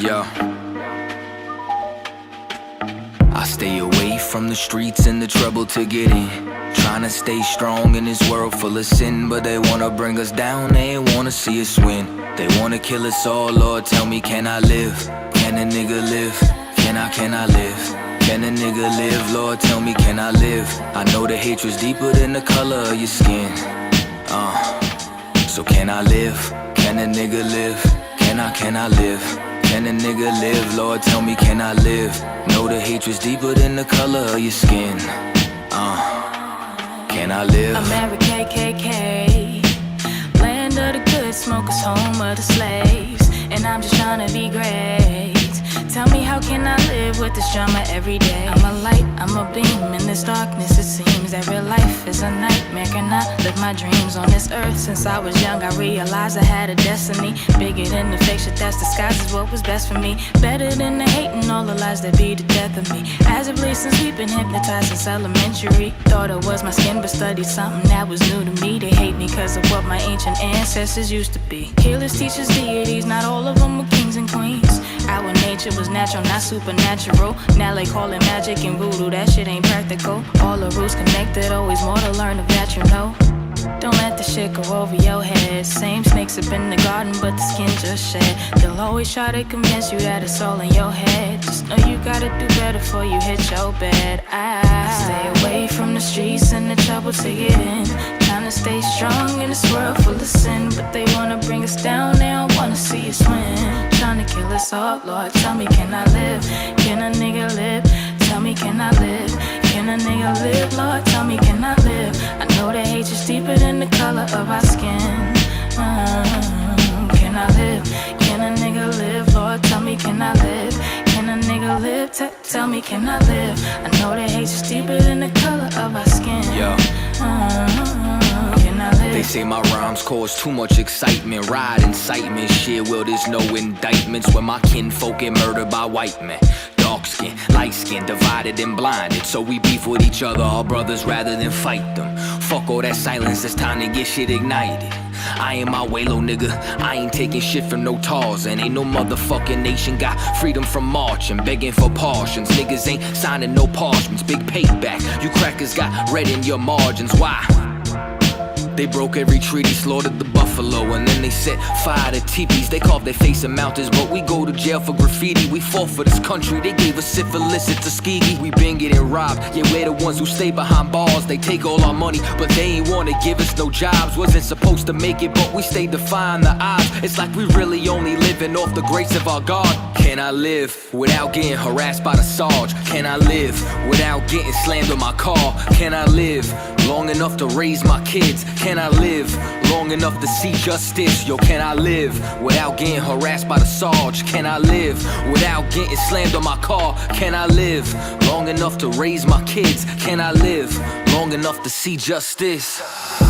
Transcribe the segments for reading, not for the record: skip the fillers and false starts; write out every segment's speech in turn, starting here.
Yo, I stay away from the streets and the trouble to get in. Trying to stay strong in this world full of sin, but they wanna bring us down, they ain't wanna see us win. They wanna kill us all, Lord, tell me, can I live? Can a nigga live? Can I live? Can a nigga live? Lord, tell me, can I live? I know the hatred's deeper than the color of your skin. So can I live? Can a nigga live? Can I live? Can a nigga live? Lord, tell me, can I live? Know the hatred's deeper than the color of your skin. Can I live? America, KKK, land of the good, smokers, home of the slaves. And I'm just trying to be great. Tell me, how can I live with this drama every day? I'm a light, I'm a beam in this darkness. It seems that real life is a nightmare. Can I live my dreams on this earth? Since I was young, I realized I had a destiny bigger than the fiction that's disguised what was best for me. Better than the hate and all the lies that be the death of me. As of late, since we've been hypnotized since elementary, thought it was my skin, but studied something that was new to me. They hate me cause of what my ancient ancestors used to be. Healers, teachers, deities, not all of them were kings and queens. Our nature was natural, not supernatural. Now they call it magic and voodoo, that shit ain't practical. All the roots connected, always more to learn of that, you know. Don't let the shit go over your head. Same snakes up in the garden, but the skin just shed. They'll always try to convince you that it's all in your head. Just know you gotta do better before you hit your bed. I stay away from the streets and the trouble to get in. Trying to stay strong in this world full of sin, but they wanna bring us down, they don't wanna see us win. Trying to kill us all, Lord, tell me, can I live? Can a nigga live? Tell me, can I live? Can a nigga live? Lord, tell me, can I live? I know that hate is deeper than the color of our skin. Can I live? Can a nigga live? Lord, tell me, can I live? Can a nigga live? Tell me, can I live? I know that hate is deeper than the color of our skin. Yo. Can I live? They say my rhymes cause too much excitement. Ride incitement, shit, well there's no indictments when my kinfolk get murdered by white men. Dark skin, light skin, divided and blinded. So we beef with each other, our brothers, rather than fight them. Fuck all that silence, it's time to get shit ignited. I ain't my way, low nigga, I ain't taking shit from no Tarzan. Ain't no motherfucking nation got freedom from marching, begging for portions. Niggas ain't signing no parchments, big payback. You crackers got red in your margins, why? They broke every treaty, slaughtered the buffalo, and then they set fire to teepees. They carved their face in mountains, but we go to jail for graffiti. We fought for this country, they gave us syphilis at Tuskegee. We been getting robbed, yeah, we're the ones who stay behind bars. They take all our money, but they ain't wanna give us no jobs. Wasn't supposed to make it, but we stayed defying the odds. It's like we really only living off the grace of our God. Can I live without getting harassed by the Sarge? Can I live without getting slammed with my car? Can I live long enough to raise my kids? Can I live long enough to see justice? Yo, can I live without getting harassed by the Sarge? Can I live without getting slammed on my car? Can I live long enough to raise my kids? Can I live long enough to see justice?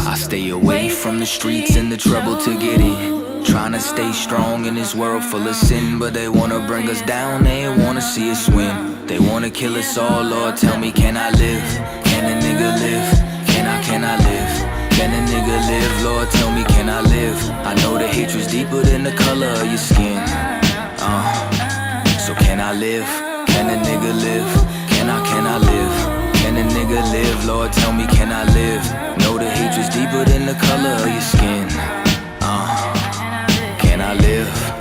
I stay away from the streets and the trouble to get in. Trying to stay strong in this world full of sin, but they wanna bring us down, they ain't wanna see us win. They wanna kill us all, Lord, tell me, can I live? Can a nigga live? Can I live? Can a nigga live? Lord, tell me, can I live? I know the hatred's deeper than the color of your skin. So can I live? Can a nigga live? Can I live? Can a nigga live? Lord, tell me, can I live? Know the hatred's deeper than the color of your skin. Can I live?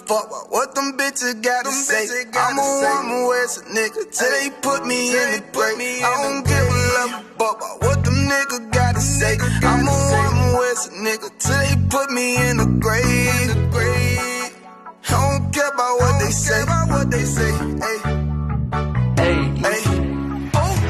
Fuck what them bitches gotta say. I'm a woman where's a nigga till they put me in the grave. I don't give a love fuck what them niggas gotta say. I'm a woman where's a nigga till they put me in the grave. I don't care about what they say. Hey.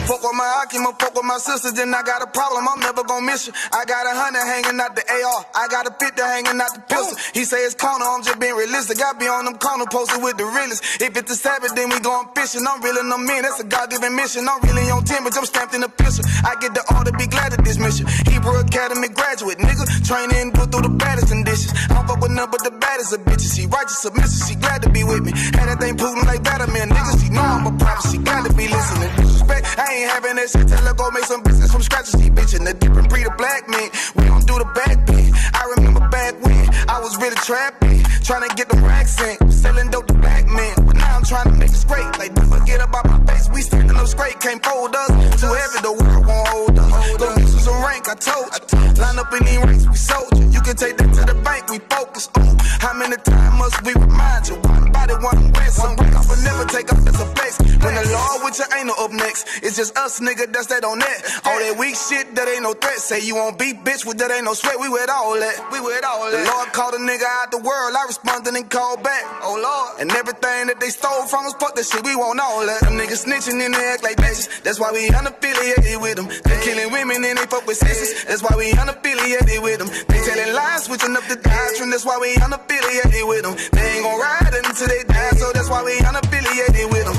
Fuck with my Akimo, I'ma fuck with my sisters, then I got a problem, I'm never gonna miss you. I got 100 hanging out the AR, I got a 50 hanging out the pistol. He say it's corner, I'm just being realistic. I be on them corner posted with the realest. If it's the Sabbath, then we going fishing. I'm reeling them in, that's a God-given mission. I'm really on 10, but I'm stamped in the pistol. I get the order, be glad of this mission. Hebrew Academy graduate, nigga. Training, go through the baddest conditions. I don't fuck with none but the baddest of bitches. She righteous, submissive, she glad to be with me. Had that thing Putin like Batman, nigga. She know I'm a prophet, she glad to be listening. Disrespect, I ain't having that shit. Tell her go make some business from scratch. She bitchin' the different breed of black men. We don't do the back bend. I remember back when I was really trapping, trying to get them racks in, selling dope to black men. But now I'm trying to make it straight. Like, don't forget about my face. We standing up straight, can't fold us. Too heavy, the world won't hold us. Go get you some rank, I told you. Line up in these ranks, we soldier. You can take that to the bank, we focus on how many times must we remind you? One body, one way, some break off and never take off as a flex. When the law with your ain't no up next, it's just us, nigga, that's that on that. All that weak shit, that ain't no threat. Say you won't beat, bitch, with that ain't no sweat. We with all that, we with all that. The Lord called a nigga out the world, I responded and called back. Oh Lord, and everything that they stole from us, fuck that shit, we want all that. Them niggas snitching and they act like bitches. That's why we unaffiliated with them. They killing women and they fuck with sisters. That's why we unaffiliated with them. They telling lies, switching up the doctrine. That's why we unaffiliated with them. They ain't gon' ride until they die, so that's why we unaffiliated with them.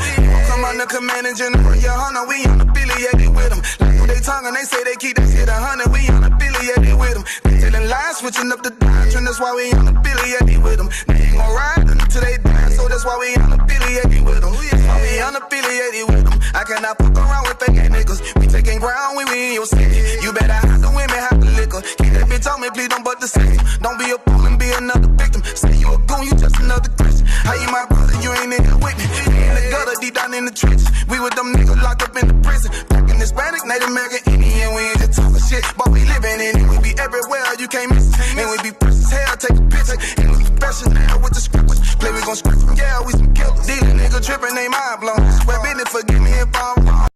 Come under command and general, your hunter, we unaffiliated with them. Like with they tongue and they say they keep that shit 100, we unaffiliated with them. They telling lies, switching up the doctrine. That's why we unaffiliated with them. They ain't gon' ride until they die, so that's why we unaffiliated with them. That's why we unaffiliated with them. I cannot fuck around with fake niggas. We taking ground when we in your city. You better have the women, have the liquor. Keep that bitch on me, please don't but the system. Don't be a fool and be another victim. Say you a goon, you just another Christian. How you my brother, you ain't in here with me. We in the gutter, deep down in the trenches. We with them niggas locked up in the prison. Fucking Hispanic, Native American, Indian. We ain't just talking shit, but we living in it. We be everywhere, you can't miss it. And we be fresh as hell, take a picture. And we professional with the scriptures. Play, we gon' script them, yeah, we some killers. These nigga trippin', they mind blown. Swear business, forgive me if I'm wrong.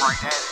Right at it.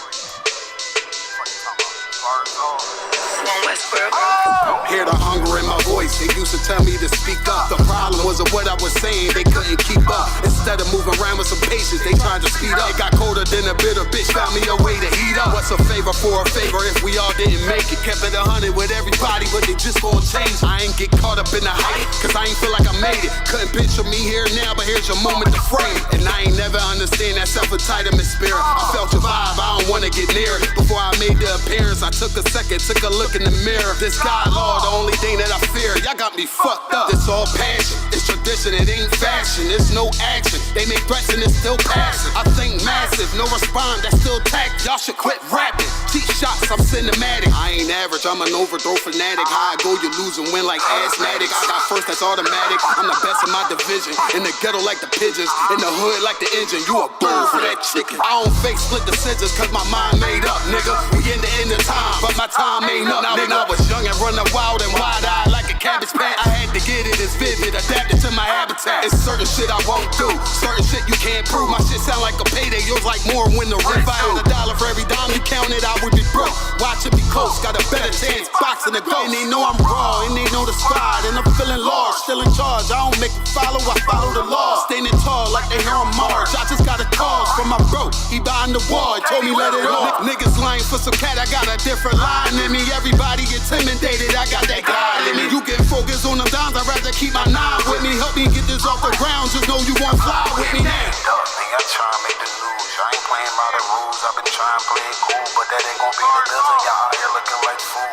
Hear the hunger in my voice, they used to tell me to speak up. The problem was what I was saying, they couldn't keep up. Instead of moving around with some patience, they tried to speed up. It got colder than a bitter bitch, found me a way to heat up. What's a favor for a favor if we all didn't make it? Kept it 100 with everybody, but they just gon' change. I ain't get caught up in the hype, cause I ain't feel like I made it. Couldn't picture me here now, but here's your moment to frame it. And I ain't never understand that self-entitlement spirit. I felt your vibe, I don't wanna get near it. Before I made the appearance, I took a second, took a look in the mirror. This God, Lord, the only thing that I fear. Y'all got me fucked up. This all passion, it's tradition, it ain't fashion. It's no action, they make threats and it's still passing. I think massive, no respond, that's still tact. Y'all should quit rapping. Cheap shots, I'm cinematic. I ain't average, I'm an overthrow fanatic. How I go, you lose and win like asthmatics. I got first, that's automatic. I'm the best in my division. In the ghetto like the pigeons, in the hood like the engine. You a bird for that chicken. I don't fake split decisions cause my mind made up, nigga. We in the end of time, but my time ain't up. Now, nigga, I was young and running wild and wide-eyed like a cabbage patch. I had to get it as vivid, adapted to my habitat. It's certain shit I won't do, certain shit you can't prove. My shit sound like a payday, yours like more when the rent. If I had $1 for every dime you counted, I would be broke. Watch it be close, got a better chance, boxing the ghost. And they know I'm raw, and they know the spot, and I'm feeling large, still in charge. I don't make it follow, I follow the law. Standing tall like they hear on March. I just got a call from my bro, he behind the wall, he told me let it off. Niggas lying for some cat, I got a different line in me. Everybody intimidated, I got that guy in me. You get focused on them dimes, I'd rather keep my nine with me. Help me get this off the ground, just know you won't fly with me now. I try and make the news, I ain't playing by the rules. I've been trying to play it cool, but that ain't gon' be the living. Y'all out here looking like fool.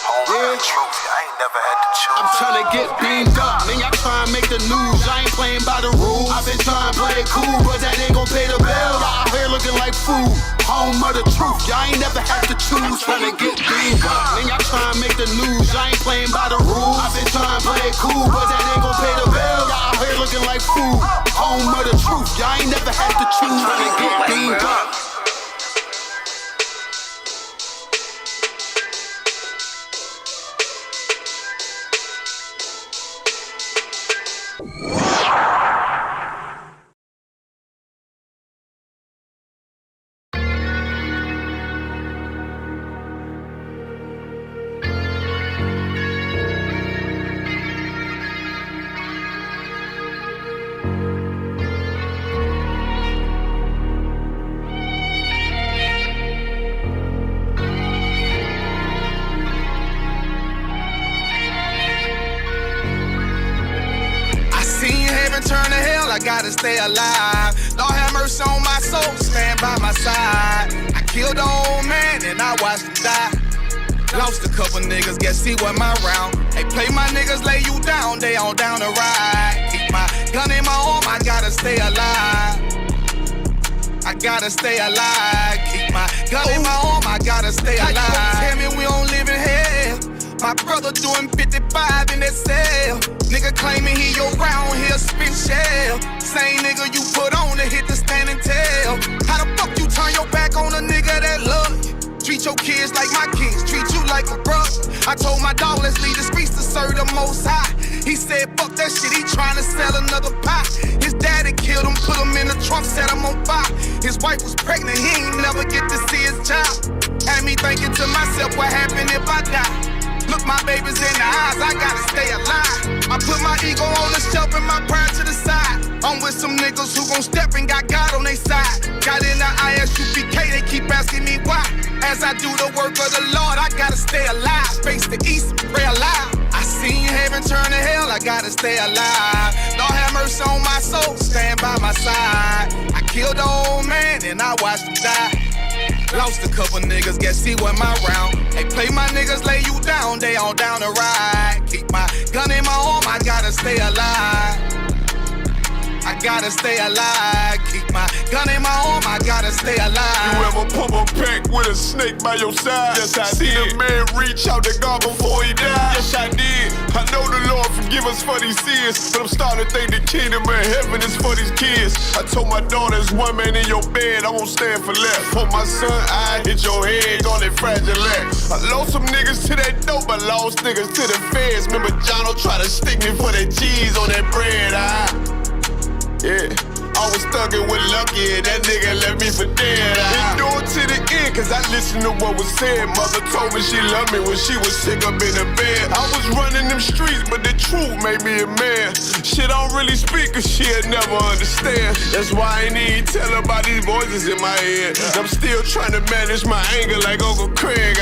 Home with the truth, I ain't never had to choose. I'm trying to get beamed up, man, y'all try and make the news. I ain't playing by the rules. I've been trying to play it cool, but that ain't gon' pay the bill. Y'all out here looking like fool. Home of the truth, y'all ain't never had to choose. Trying to get beamed up, man, y'all try and make the news. I ain't playing by the rules. I've been trying to play it cool, but that ain't gon' pay the bill. Y'all out here looking like fool. Home of the truth, y'all ain't never had to choose. Trying to get beamed up. gotta stay alive. Lord have mercy on my soul, stand by my side. I killed the old man and I watched him die. Lost a couple niggas, guess he wasn't my round. Hey, play my niggas, lay you down, they all down to ride. Keep my gun in my arm, I gotta stay alive. I gotta stay alive. Keep my gun in my arm, I gotta stay alive. Tell me we don't live in hell. My brother doing 55 in that cell. Nigga claiming he your round, he'll spin shell. Same nigga you put on to hit the stand and tell. How the fuck you turn your back on a nigga that love you? Treat your kids like my kids, treat you like a brother. I told my dog, let's leave the streets to serve the most high. He said, fuck that shit, he tryna sell another pie. His daddy killed him, put him in the trunk, set him on fire. His wife was pregnant, he ain't never get to see his child. Had me thinking to myself, what happened if I die? Look my babies in the eyes, I gotta stay alive. I put my ego on the shelf and my pride to the side. I'm with some niggas who gon' step and got God on their side. Got in the ISUPK, they keep asking me why. As I do the work of the Lord, I gotta stay alive. Face the east, pray alive. I seen heaven turn to hell, I gotta stay alive. Lord have mercy on my soul, stand by my side. I killed the old man and I watched him die. Lost a couple niggas, guess he wasn't my round. Hey, play my niggas, lay you down, they all down to ride. Keep my gun in my arm, I gotta stay alive. I gotta stay alive. Keep my gun in my arm, I gotta stay alive. You ever pump a pack with a snake by your side? Yes, I did. See a man reach out to God before he died? Yes, I did. I know the Lord forgive us for these sins, but I'm starting to think the kingdom of heaven is for these kids. I told my daughter, there's one man in your bed, I won't stand for left. For my son, I hit your head on that fragile legs. I lost some niggas to that dope, but lost niggas to the feds. Remember Jono tried to stick me for that cheese on that bread, yeah, I was thuggin' with Lucky and that nigga left me for dead. Endure to the end, cause I listened to what was said. Mother told me she loved me when she was sick up in the bed. I was running them streets, but the truth made me a man. Shit, I don't really speak, cause she'll never understand. That's why I ain't even tell her about these voices in my head. I'm still trying to manage my anger like Uncle Craig.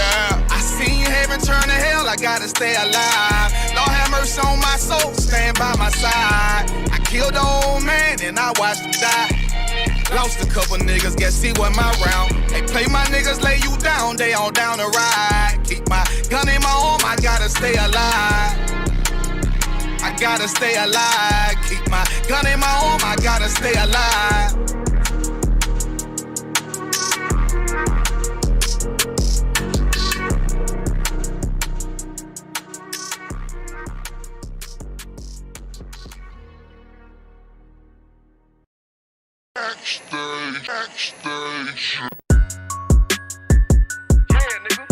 I seen heaven turn to hell, I gotta stay alive. Lord have mercy on my soul, stand by my side. I killed the old man and I watched him die. Lost a couple niggas, guess he wasn't my round. Hey, play my niggas, lay you down, they all down to ride. Keep my gun in my arm, I gotta stay alive. I gotta stay alive. Keep my gun in my arm, I gotta stay alive. Backstage. Yeah, nigga.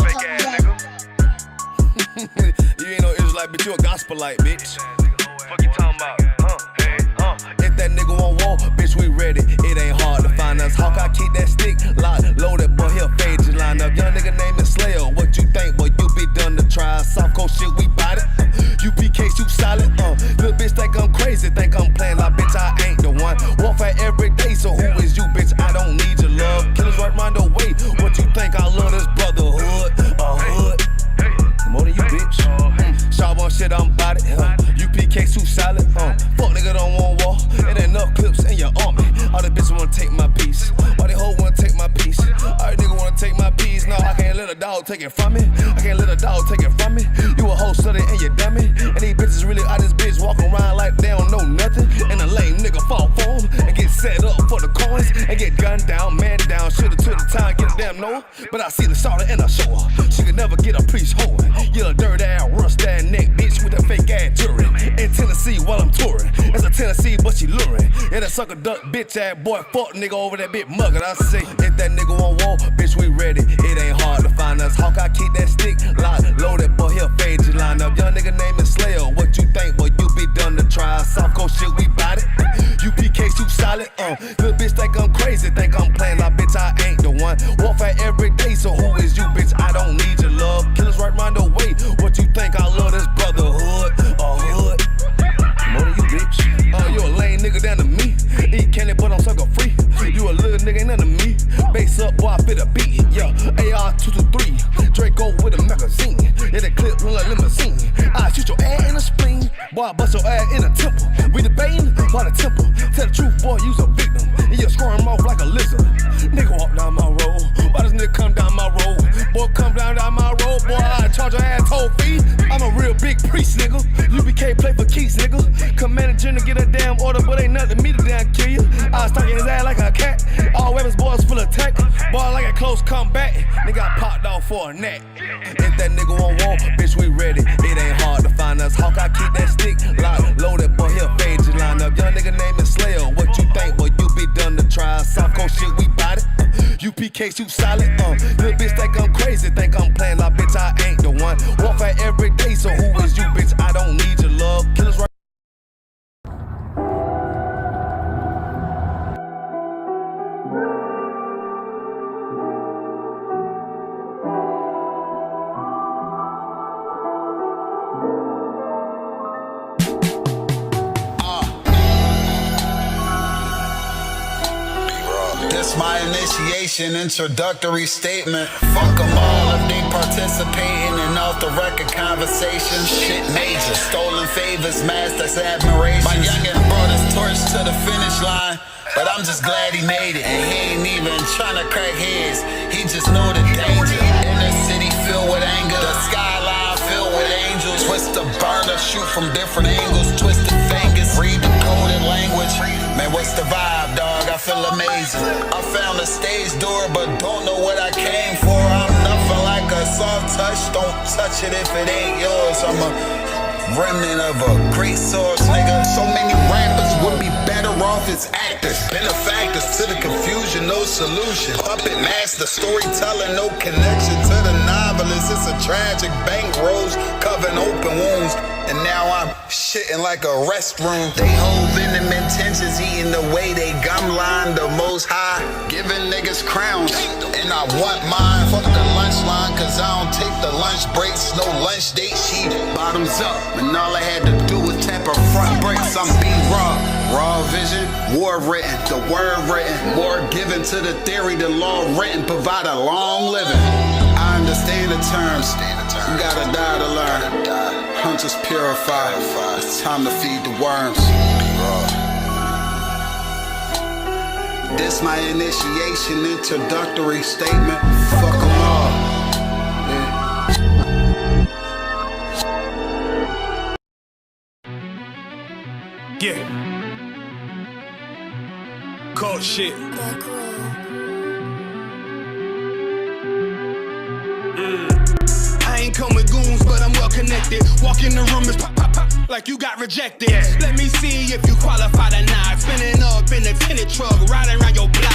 Fake ass nigga. You ain't no Israelite, bitch, you a gospelite, bitch. Fuck you talking about? Hey, If that nigga won't walk, bitch, we ready. It ain't hard to find us. Hawkeye, keep that stick locked, loaded, boy, he'll fade you line up. Young nigga name is Slayer. What you think, boy? You be done to try. Soft cold shit, we bout it. UPK, soup solid. Little bitch think I'm crazy, think I'm playing like bitch, I ain't the one. Warfare every day, so who is you, bitch? I don't need your love. Killers right round the way. What you think? I love this brotherhood. Hood. More than you, bitch. Sharp on shit, I'm bout it. UPK, soup solid. Fuck nigga don't want war. It ain't enough clips in your army. All the bitches wanna take my piece. All they hoes wanna take my piece. All they niggas wanna take my piece. No, I can't let a dog take it from me. I can't let a dog take it from me. You a hoe study and you dummy. And these bitches really out this bitch walking around like they don't know nothing. And a lame nigga fall for them and get set up for the coins and get gunned down, man down. Shoulda took the time, get a damn no. But I see the shawty and I show her. She could never get a piece holding. You a dirt ass, rust ass neck bitch with a fake ass jewelry. In Tennessee while I'm touring. It's a Tennessee, but she luring. And that sucker duck bitch ass boy fuck nigga over that bit muggin'. I say, if that nigga won't walk, bitch, we ready. It ain't hard to find us. Hawkeye, keep that stick locked, loaded, boy, he'll fade you line up. Young nigga name is Slayer. What you think, boy? You be done to try. Soft cold shit, we bout it. UPK, soup solid. Little bitch think I'm crazy, think I'm playing like bitch, I ain't the one. Warfare every day, so who is you, bitch? I don't need your love. Killers right round the way. What you think? I love this brotherhood. Hood. More than you, bitch. You a lame nigga down to me. Eat candy, but I'm sucker free. You a little nigga, ain't nothing to me. Base up, boy, I fit a beat. Yeah, AR-223. Draco with a magazine. Yeah, that clip look like limousine. I shoot your ass in the spleen. Boy, I bust your ass in a temple. We debating by the temple. Tell the truth, boy, you's a victim. And you're scoring off like a lizard. Nigga walk down my road. Why does nigga come down my road? Boy, come down my road. Boy, I charge your ass toll fee. I'm a real big priest, nigga. UPK play for keys, nigga. Commander General get a damn order, but ain't nothing to me to damn kill you. I was stalking his ass like a cat. All weapons, boys full of tech. Boy, like a close combat. Nigga got popped off for a neck. If that nigga won't walk, bitch, we ready. It ain't hard to find us. Hawkeye keep that stick locked, loaded, boy, he'll fade you line up. Young nigga name is Slayer. What you think, boy, you be done to try. Soft coast shit, we bout it. UPK shoot solid, Little bitch think I'm crazy, think I'm playing like bitch, I ain't the one. Warfare every day, so who is you, bitch? I don't need your love. Killers right. This my initiation, introductory statement. Fuck them all if they participating in off the record conversation. Shit major, stolen favors, masters admiration. My youngin' brought his torch to the finish line, but I'm just glad he made it. And he ain't even tryna crack heads, he just know the danger. Inner city filled with anger, the skyline filled with angels. Twist the burner, shoot from different angles, twisted fingers, read the coded language. Man, what's the vibe, dog? I feel amazing. I found a stage door, but don't know what I came for. I'm nothing like a soft touch, don't touch it if it ain't yours. I'm a remnant of a great source, nigga. So many rappers would be better off as actors. Benefactors to the confusion, no solution. Puppet master, storytelling, no connection to the novelist. It's a tragic bankrolls, covering open wounds. And now I'm shitting like a restroom. They hold venom intentions, eating the way they gum line the most high. Giving niggas crowns, and I want mine. Fuck the lunch line, cause I don't take the lunch breaks. No lunch date, she bottoms up. And all I had to do was tap her front brakes. I'm B-Raw, raw vision, war written, the word written. More given to the theory, the law written, provide a long living. I understand the terms, you gotta die to learn. Hunters purify, it's time to feed the worms. This my initiation, introductory statement. Fuck them all. Yeah. Cold shit. I ain't come with goons, but I'm well connected. Walk in the room, it's pop, pop, pop, like you got rejected. Let me see if you qualify or not. Spinning up in a tinted truck, riding around your block.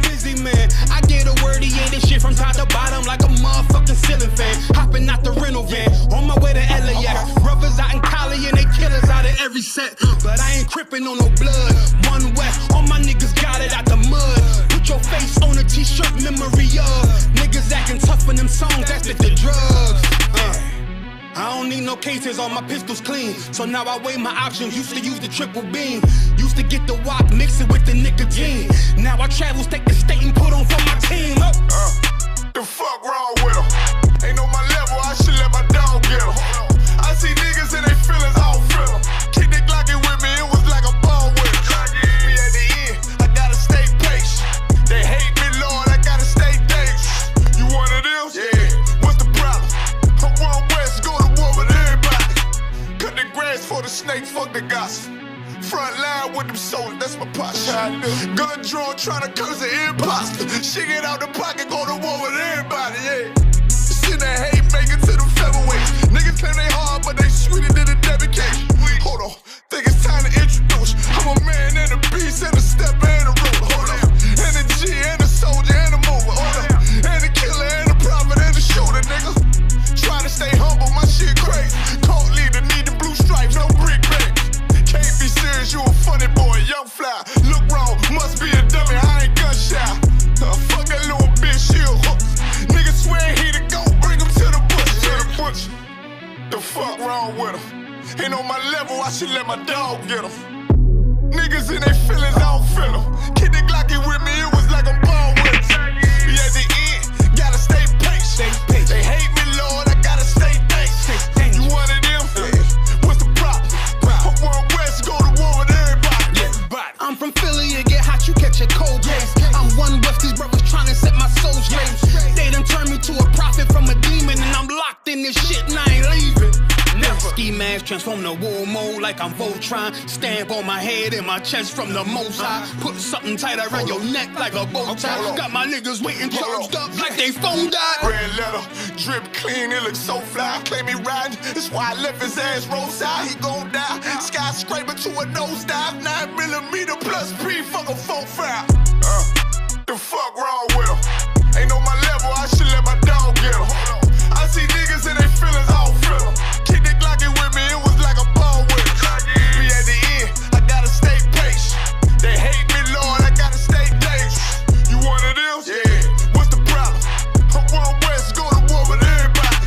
Busy man, I get a word, he ain't this shit from top to bottom like a motherfucking ceiling fan. Hopping out the rental van, on my way to LAX. Brothers out in Cali and they killers out of every set. But I ain't crippin' on no blood. One West, all my niggas got it out the mud. Put your face on a t-shirt, memory of niggas acting tough in them songs, that's the drugs. I don't need no cases, all my pistols clean. So now I weigh my options, used to use the triple beam. Used to get the wop, mix it with the nicotine. Now I travel state to state and put on for my team. The fuck wrong with them? Ain't on my level, I should let my dog get them. I see niggas and they feelings, I don't feel them. Kick the Glocky with me, it was like a ball with them. Me at the end, I gotta stay patient. They hate me, Lord, I gotta stay dangerous. You one of them? Yeah. What's the problem? I'm Wild West, go to war with everybody. Cut the grass for the snakes, fuck the gossip. Front line with them soldiers, that's my posture. Gun drawn, tryna curse an imposter. Shit get out the pocket, go to war with everybody, yeah. Send that hate, make it to the featherweights. Niggas claim they hard, but they sweeter than a dedication. Hold on, think it's time to introduce. I'm a man and a beast and a stepper and a ruler. Hold on, and a G and a soldier and a mover. Hold on, and a killer and a prophet and a shooter, nigga. Trying to stay humble, my shit crazy. Cold leader, need the blue stripes, no brick back. Can't be serious, you a funny boy, young fly. Look wrong, must be a dummy, I ain't gun shy. Fuck that little bitch, she a hook. Nigga swear he the go, bring him to the bush. To the bush. The fuck wrong with him? Ain't on my level, I should let my dog get him. Niggas in their feelings, I don't feel them. Kid the Glocky with me, it was like a ball with him. Be at the end, gotta stay patient. They hate me, Lord, I gotta stay patient. You one of them? What's the problem? Transform the war mode like I'm Voltron. Stamp on my head and my chest from the most high. Put something tight around your neck like a bow tie. Got my niggas waiting charged up like they phone died. Red letter, drip clean, it looks so fly. Claim he riding, that's why I left his ass roadside. He gon' die. Skyscraper to a nosedive. 9mm plus P, fuck a 4-5. The fuck wrong with him? Ain't know my level, I should let my dog get him. I see niggas and they feelings, I don't feel them. Kick the Glocky with me, it was like a ball with him. We at the end, I gotta stay patient. They hate me, Lord, I gotta stay dangerous. You one of them? Yeah. What's the problem? I'm one west, go to war with everybody.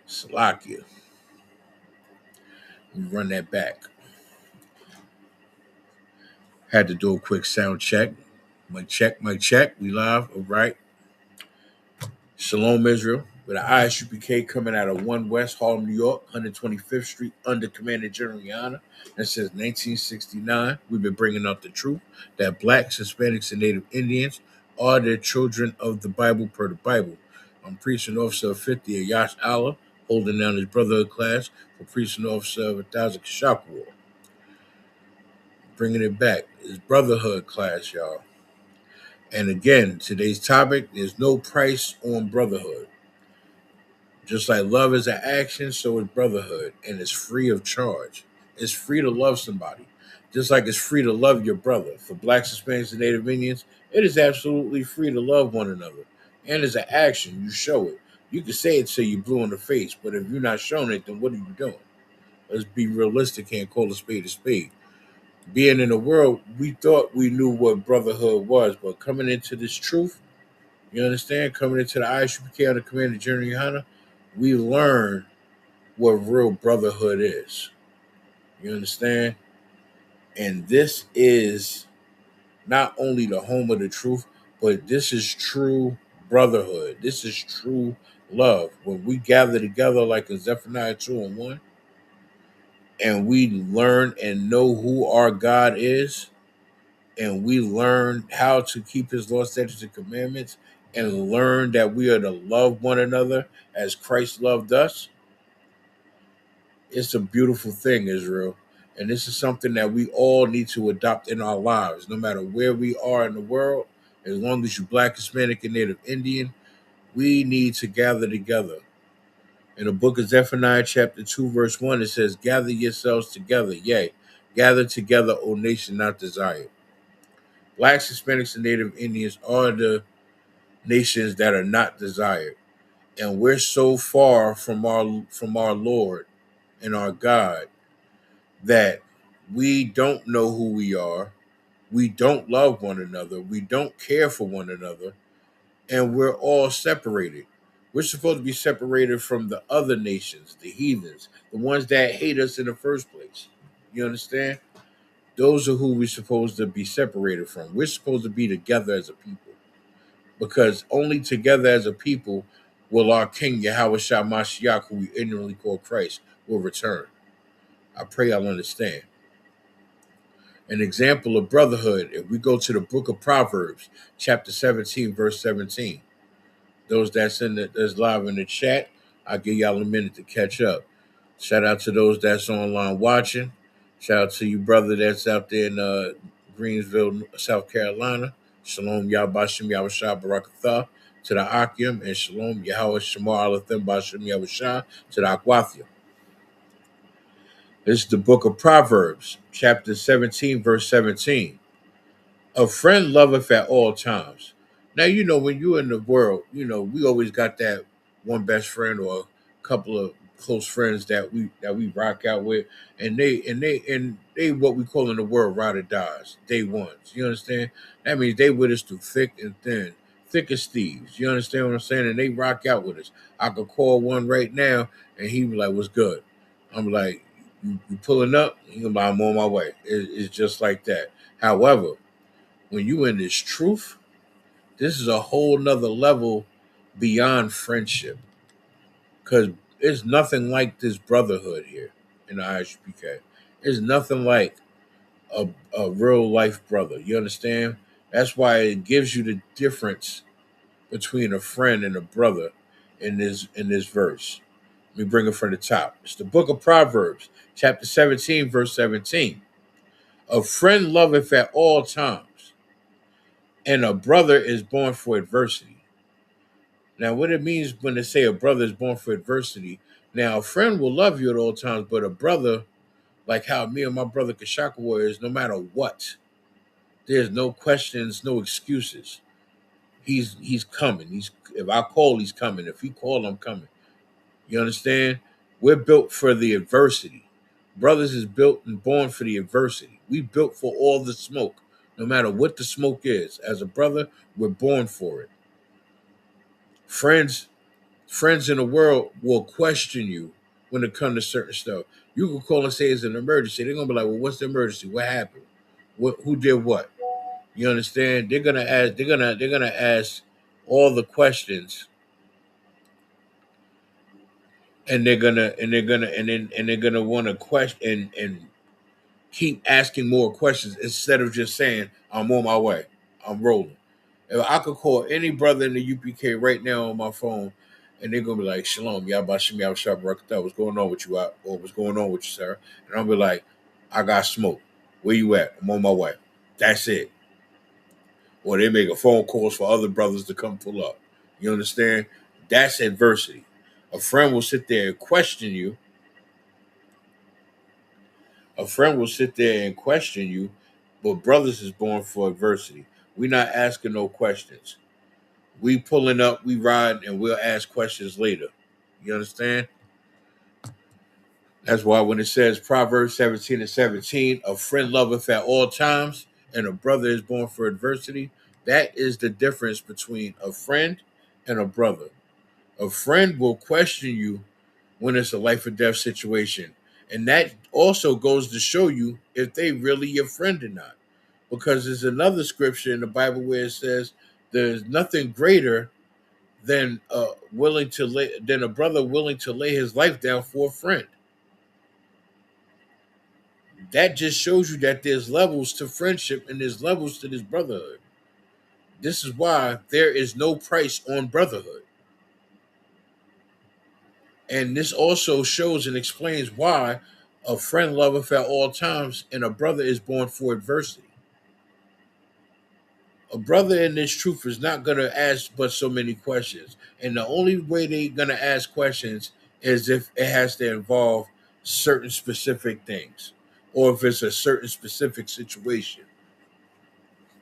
Slovakia. We run that back. Had to do a quick sound check. Mic check, mic check. We live. All right. Shalom, Israel. With the ISUPK coming out of 1 West Harlem, New York, 125th Street, under Commander General Yana. That says 1969. We've been bringing out the truth that blacks, Hispanics, and Native Indians are the children of the Bible per the Bible. I'm Preaching Officer of 50 of Yash Allah, holding down his Brotherhood class for Preaching Officer of 1,000 Shakur. Bringing it back. It's Brotherhood class, y'all. And again, today's topic is no price on brotherhood. Just like love is an action, so is brotherhood, and it's free of charge. It's free to love somebody, just like it's free to love your brother. For blacks, Hispanics, and Native Indians, it is absolutely free to love one another. And it's an action, you show it. You can say it till you're blue in the face, but if you're not showing it, then what are you doing? Let's be realistic and call a spade a spade. Being in the world, we thought we knew what brotherhood was, but coming into this truth, you understand? Coming into the ISUPK under Commander General Yohana, we learn what real brotherhood is. You understand? And this is not only the home of the truth, but this is true brotherhood. This is true love. When we gather together like a Zephaniah 2 and 1, and we learn and know who our God is, and we learn how to keep his law, statutes, and commandments, and learn that we are to love one another as Christ loved us, it's a beautiful thing, Israel. And this is something that we all need to adopt in our lives, no matter where we are in the world. As long as you're Black, Hispanic, and Native Indian, we need to gather together. In the book of Zephaniah, chapter 2, verse 1, it says, "Gather yourselves together, yea, gather together, O nation not desired." Blacks, Hispanics, and Native Indians are the nations that are not desired. And we're so far from our Lord and our God that we don't know who we are. We don't love one another. We don't care for one another. And we're all separated. We're supposed to be separated from the other nations, the heathens, the ones that hate us in the first place. You understand? Those are who we're supposed to be separated from. We're supposed to be together as a people, because only together as a people will our King Yahweh Shah Mashiach, who we ignorantly call Christ, will return. I pray y'all understand. An example of brotherhood, if we go to the book of Proverbs, chapter 17, verse 17. Those that's live in the chat, I'll give y'all a minute to catch up. Shout out to those that's online watching. Shout out to you, brother, that's out there in Greensville, South Carolina. Shalom Yahbashim Yahushua Barakatha to the Akim, and Shalom Yahweh Shamar Alathim Bashim Yahushua to the Akwathia. This is the book of Proverbs, chapter 17, verse 17. A friend loveth at all times. Now, when you're in the world, we always got that one best friend or a couple of close friends that we rock out with, and they what we call in the world ride or dies, day ones. You understand? That means they with us through thick and thin, thick as thieves. You understand what I'm saying? And they rock out with us. I could call one right now, and he be like, "What's good?" I'm like, "You pulling up?" He be like, "I'm on my way." It's just like that. However, when you in this truth, this is a whole nother level beyond friendship. Because there's nothing like this brotherhood here in the ISUPK. There's nothing like a real life brother. You understand? That's why it gives you the difference between a friend and a brother in this verse. Let me bring it from the top. It's the book of Proverbs, chapter 17, verse 17. A friend loveth at all times, and a brother is born for adversity. Now, what it means when they say a brother is born for adversity, now a friend will love you at all times, but a brother, like how me and my brother Kashakawa is, no matter what, there's no questions, no excuses. He's coming. If I call, he's coming. If he call, I'm coming. You understand? We're built for the adversity. Brothers is built and born for the adversity. We built for all the smoke, no matter what the smoke is. As a brother, we're born for it. Friends in the world will question you when it comes to certain stuff. You can call and say it's an emergency. They're gonna be like, "Well, what's the emergency? What happened? Who did what?" You understand? They're gonna ask. They're gonna ask all the questions, and they're gonna want to question and keep asking more questions instead of just saying, "I'm on my way. I'm rolling." If I could call any brother in the UPK right now on my phone, and they're gonna be like, "Shalom, Yabashim Yabashab Rakata, what's going on with you? Or what's going on with you, sir?" And I'll be like, "I got smoke. Where you at? I'm on my way." That's it. Or they make a phone calls for other brothers to come pull up. You understand? That's adversity. A friend will sit there and question you. But brothers is born for adversity. We're not asking no questions. We pulling up, we ride, and we'll ask questions later. You understand? That's why when it says Proverbs 17 and 17, a friend loveth at all times, and a brother is born for adversity. That is the difference between a friend and a brother. A friend will question you when it's a life or death situation. And that also goes to show you if they really your friend or not. Because there's another scripture in the Bible where it says there's nothing greater than than a brother willing to lay his life down for a friend. That just shows you that there's levels to friendship and there's levels to this brotherhood. This is why there is no price on brotherhood. And this also shows and explains why a friend loveth at all times and a brother is born for adversity. A brother in this truth is not going to ask but so many questions. And the only way they're going to ask questions is if it has to involve certain specific things, or if it's a certain specific situation,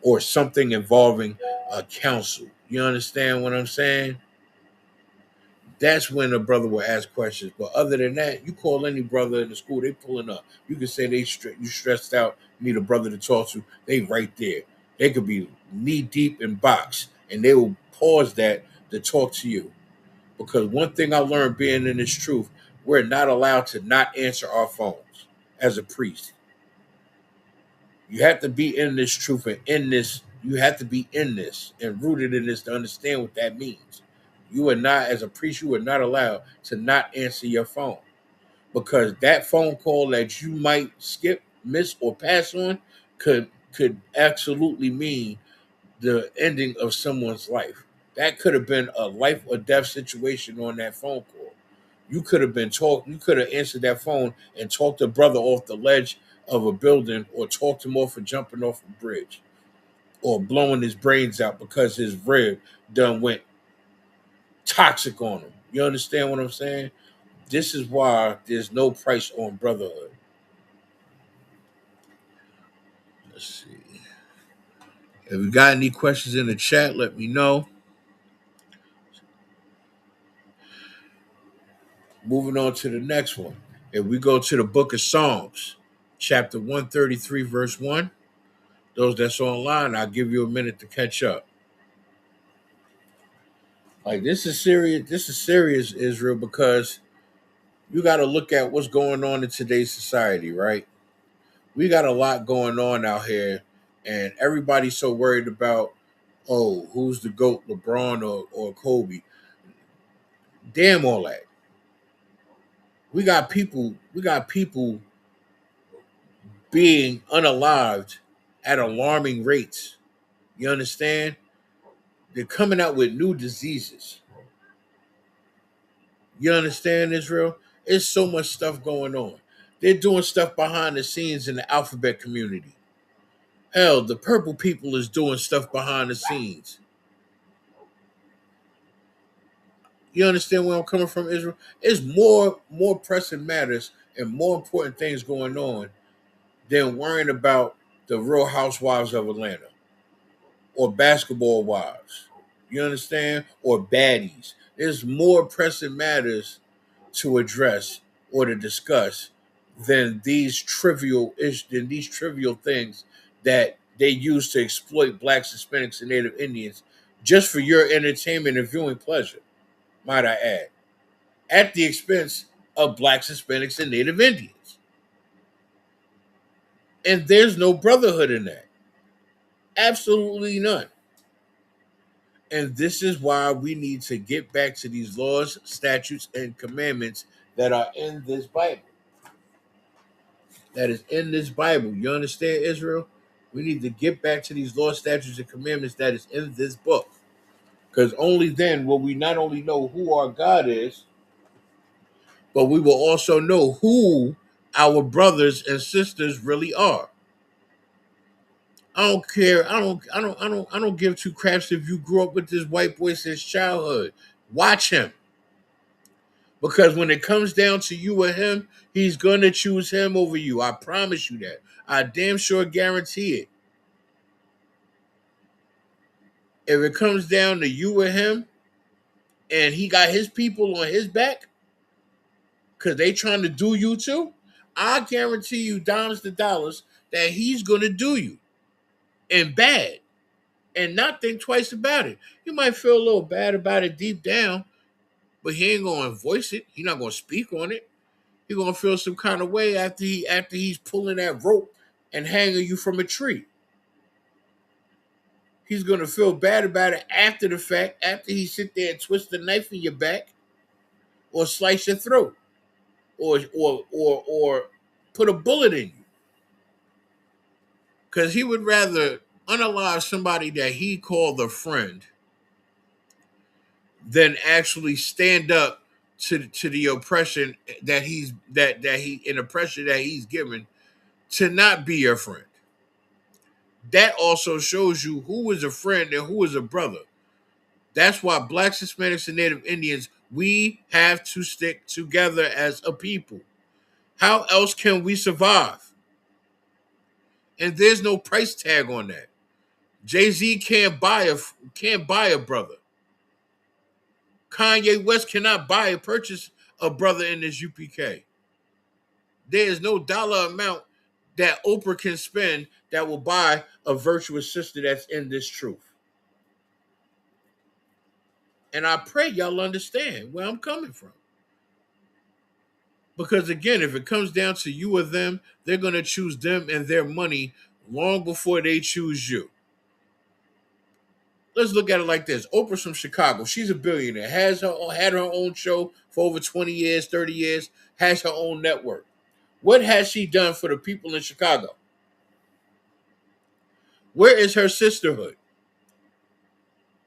or something involving a counsel. You understand what I'm saying? That's when a brother will ask questions. But other than that, you call any brother in the school, they pulling up. You can say you stressed out, need a brother to talk to. They right there. They could be knee deep in box, and they will pause that to talk to you. Because one thing I learned being in this truth, we're not allowed to not answer our phones as a priest. You have to be in this truth and in this. You have to be in this and rooted in this to understand what that means. You are not, as a priest, you are not allowed to not answer your phone, because that phone call that you might skip, miss, or pass on, could absolutely mean the ending of someone's life. That could have been a life or death situation on that phone call. You could have been talk. You could have answered that phone and talked a brother off the ledge of a building, or talked him off of jumping off a bridge, or blowing his brains out because his rib done went toxic on him. You understand what I'm saying? This is why there's no price on brotherhood. Let's see. If you got any questions in the chat, let me know. Moving on to the next one. If we go to the book of Psalms, chapter 133, verse 1, those that's online, I'll give you a minute to catch up. Like, this is serious, Israel, because you got to look at what's going on in today's society, right? We got a lot going on out here, and everybody's so worried about, oh, who's the GOAT, LeBron or Kobe. Damn all that. We got people being unalived at alarming rates. You understand? They're coming out with new diseases. You understand, Israel? There's so much stuff going on. They're doing stuff behind the scenes in the alphabet community. Hell, the purple people is doing stuff behind the scenes. You understand where I'm coming from, Israel? There's more pressing matters and more important things going on than worrying about the Real Housewives of Atlanta or basketball wives. You understand? Or baddies. There's more pressing matters to address or to discuss than these trivial things that they use to exploit blacks, Hispanics, and Native Indians just for your entertainment and viewing pleasure, might I add, at the expense of blacks, Hispanics, and Native Indians. And there's no brotherhood in that. Absolutely none. And this is why we need to get back to these laws, statutes, and commandments that are in this Bible. That is in this Bible. You understand, Israel? We need to get back to these laws, statutes, and commandments that is in this book. Because only then will we not only know who our God is, but we will also know who our brothers and sisters really are. I don't care. I don't give two craps if you grew up with this white boy since childhood. Watch him. Because when it comes down to you or him, he's gonna choose him over you. I promise you that. I damn sure guarantee it. If it comes down to you or him, and he got his people on his back, because they trying to do you too, I guarantee you dimes to dollars that he's gonna do you. And bad. And not think twice about it. You might feel a little bad about it deep down, but he ain't gonna voice it. He's not gonna speak on it. He's gonna feel some kind of way after he's pulling that rope and hanging you from a tree. He's gonna feel bad about it after the fact, after he sit there and twist the knife in your back, or slice your throat, or put a bullet in you. Because he would rather unalive somebody that he called a friend than actually stand up to the oppression that he in oppression that he's given to not be your friend. That also shows you who is a friend and who is a brother. That's why blacks, Hispanics, and Native Indians, we have to stick together as a people. How else can we survive? And there's no price tag on that. Jay-Z can't buy a brother. Kanye West cannot purchase a brother in this UPK. There is no dollar amount that Oprah can spend that will buy a virtuous sister that's in this truth. And I pray y'all understand where I'm coming from. Because again, if it comes down to you or them, they're going to choose them and their money long before they choose you. Let's look at it like this. Oprah's from Chicago. She's a billionaire. Had her own show for over 20 years, 30 years, has her own network. What has she done for the people in Chicago? Where is her sisterhood?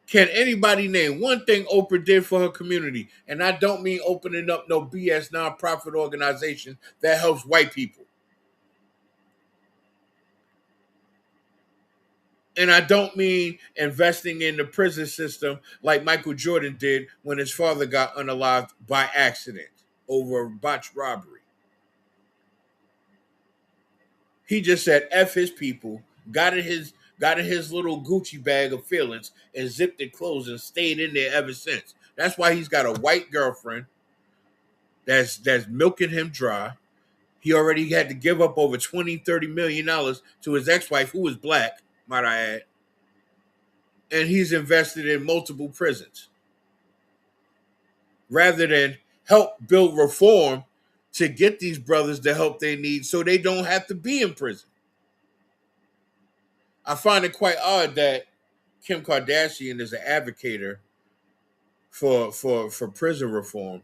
Can anybody name one thing Oprah did for her community? And I don't mean opening up no BS nonprofit organization that helps white people. And I don't mean investing in the prison system like Michael Jordan did when his father got unalived by accident over a botched robbery. He just said F his people, got in his little Gucci bag of feelings and zipped it closed and stayed in there ever since. That's why he's got a white girlfriend that's milking him dry. He already had to give up over $20-30 million to his ex-wife, who was black, might I add. And he's invested in multiple prisons rather than help build reform to get these brothers the help they need so they don't have to be in prison. I find it quite odd that Kim Kardashian is an advocate for prison reform.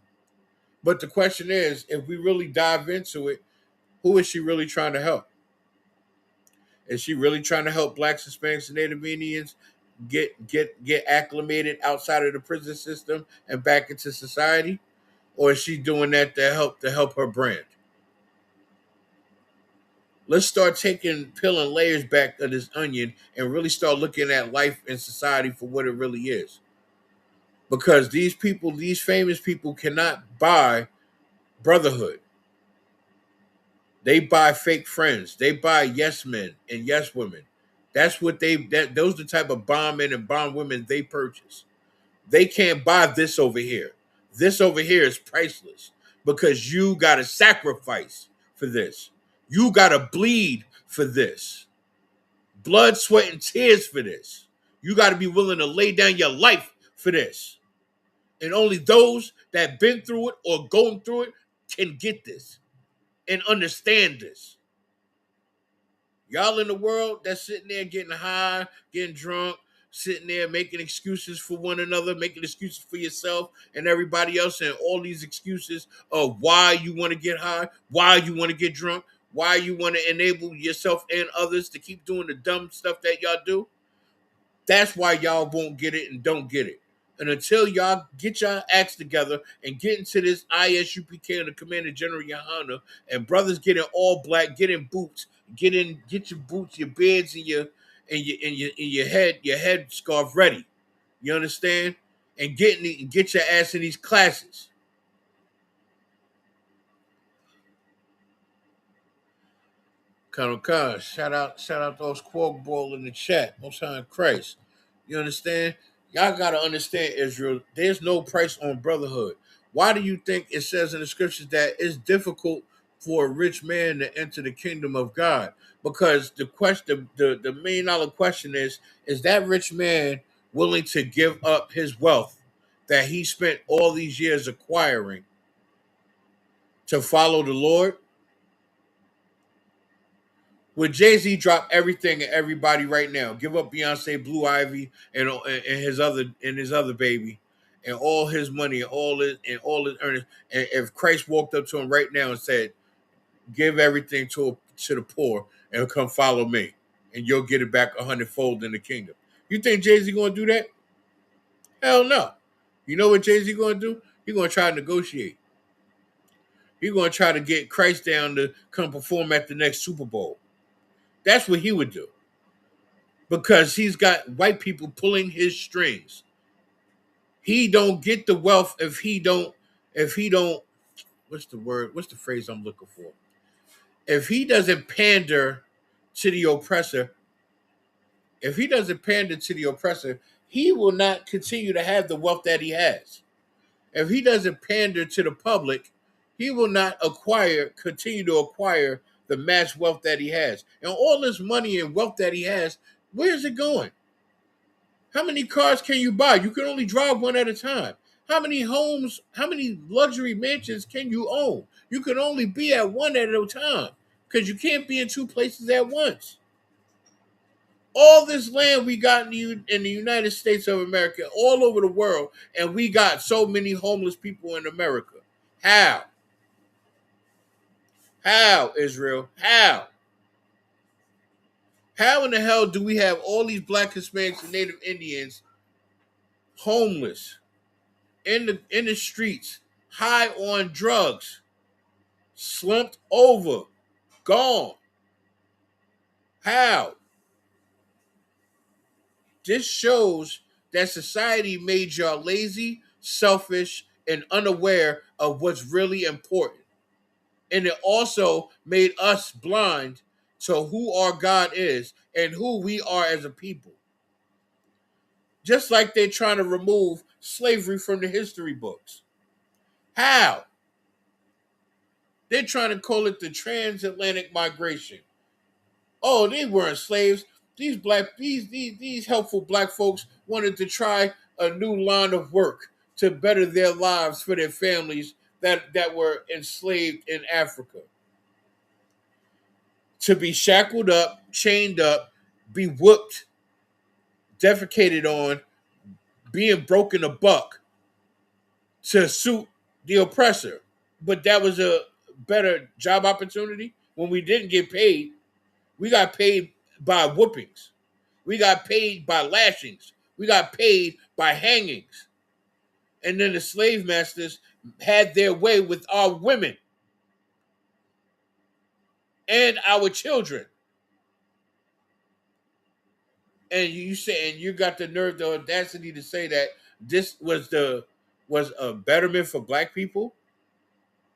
But the question is, if we really dive into it, who is she really trying to help? Is she really trying to help Blacks, Hispanics, and Native Indians get acclimated outside of the prison system and back into society? Or is she doing that to help her brand? Let's start peeling layers back of this onion and really start looking at life and society for what it really is. Because these famous people cannot buy brotherhood. They buy fake friends. They buy yes men and yes women. Those are the type of bomb men and bomb women they purchase. They can't buy this over here. This over here is priceless because you got to sacrifice for this. You got to bleed for this. Blood, sweat, and tears for this. You got to be willing to lay down your life for this. And only those that been through it or going through it can get this and understand this. Y'all in the world that's sitting there getting high, getting drunk, sitting there making excuses for one another, making excuses for yourself and everybody else, and all these excuses of why you want to get high, why you want to get drunk, why you want to enable yourself and others to keep doing the dumb stuff that y'all do. That's why y'all won't get it and don't get it. And until y'all get y'all acts together and get into this ISUPK and the Commander General Yohana, and brothers get in all black, get in boots, get your boots, your beards, and your head scarf ready. You understand? And get your ass in these classes. Colonel Khan, shout out those Quark Ball in the chat. Most High in Christ. You understand? Y'all gotta understand, Israel. There's no price on brotherhood. Why do you think it says in the scriptures that it's difficult for a rich man to enter the kingdom of God? Because the million dollar question is that rich man willing to give up his wealth that he spent all these years acquiring to follow the Lord? Would Jay-Z drop everything and everybody right now? Give up Beyonce, Blue Ivy, and his other baby, and all his money and all his earnings. And if Christ walked up to him right now and said, "Give everything to the poor and come follow me, and you'll get it back 100-fold in the kingdom," you think Jay-Z gonna do that? Hell no. You know what Jay-Z gonna do? He's gonna try to negotiate. He's gonna try to get Christ down to come perform at the next Super Bowl. That's what he would do. Because he's got white people pulling his strings. He don't get the wealth if he don't, what's the word? What's the phrase I'm looking for? If he doesn't pander to the oppressor, he will not continue to have the wealth that he has. If he doesn't pander to the public, he will not continue to acquire the mass wealth that he has. And all this money and wealth that he has, where is it going? How many cars can you buy? You can only drive one at a time. How many homes, how many luxury mansions can you own? You can only be at one at a time because you can't be in two places at once. All this land we got in the United States of America, all over the world, and we got so many homeless people in America. How? How, Israel? How? How in the hell do we have all these black Hispanics and Native Indians homeless in the streets, high on drugs, slumped over, gone? How? This shows that society made y'all lazy, selfish, and unaware of what's really important. And it also made us blind to who our God is and who we are as a people. Just like they're trying to remove slavery from the history books. How? They're trying to call it the transatlantic migration. Oh, they weren't slaves. These helpful black folks wanted to try a new line of work to better their lives for their families that were enslaved in Africa. To be shackled up, chained up, be whooped, defecated on, being broken a buck to suit the oppressor. But that was a better job opportunity. When we didn't get paid, we got paid by whoopings. We got paid by lashings. We got paid by hangings. And then the slave masters had their way with our women and our children. And you say, and you got the nerve, the audacity to say that this was a betterment for black people?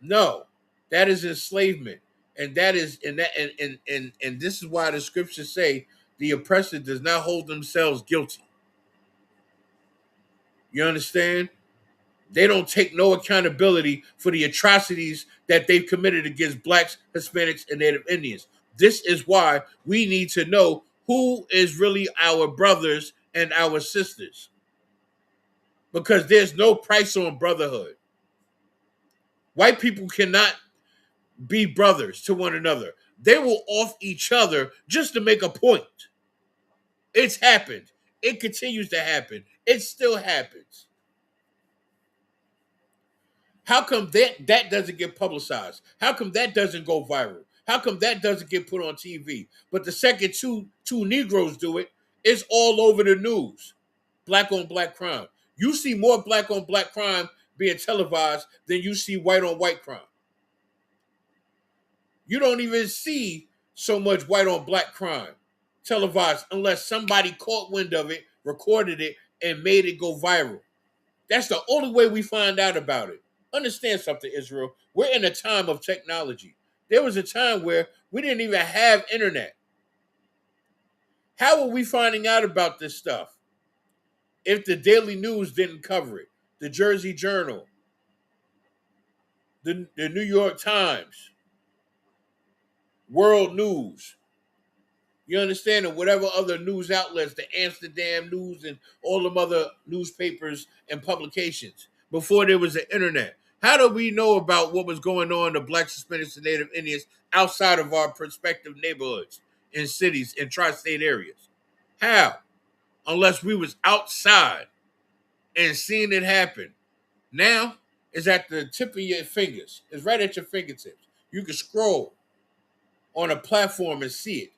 No, that is enslavement, and that is and that and this is why the scriptures say the oppressor does not hold themselves guilty. You understand? They don't take no accountability for the atrocities that they've committed against blacks, Hispanics, and Native Indians. This is why we need to know who is really our brothers and our sisters. Because there's no price on brotherhood. White people cannot be brothers to one another. They will off each other just to make a point. It's happened. It continues to happen. It still happens. How come that doesn't get publicized? How come that doesn't go viral? How come that doesn't get put on TV? But the second two Negroes do it, it's all over the news. Black on black crime. You see more black on black crime being televised than you see white on white crime. You don't even see so much white on black crime televised unless somebody caught wind of it, recorded it, and made it go viral. That's the only way we find out about it. Understand something, Israel. We're in a time of technology. There was a time where we didn't even have internet. How are we finding out about this stuff if the Daily News didn't cover it? The Jersey Journal, the New York Times, World News. You understand? And whatever other news outlets, the Amsterdam News and all them other newspapers and publications before there was the internet. How do we know about what was going on to Black, Hispanics, and Native Indians outside of our prospective neighborhoods in cities and tri-state areas? How? Unless we was outside and seeing it happen. Now, it's at the tip of your fingers. It's right at your fingertips. You can scroll on a platform and see it.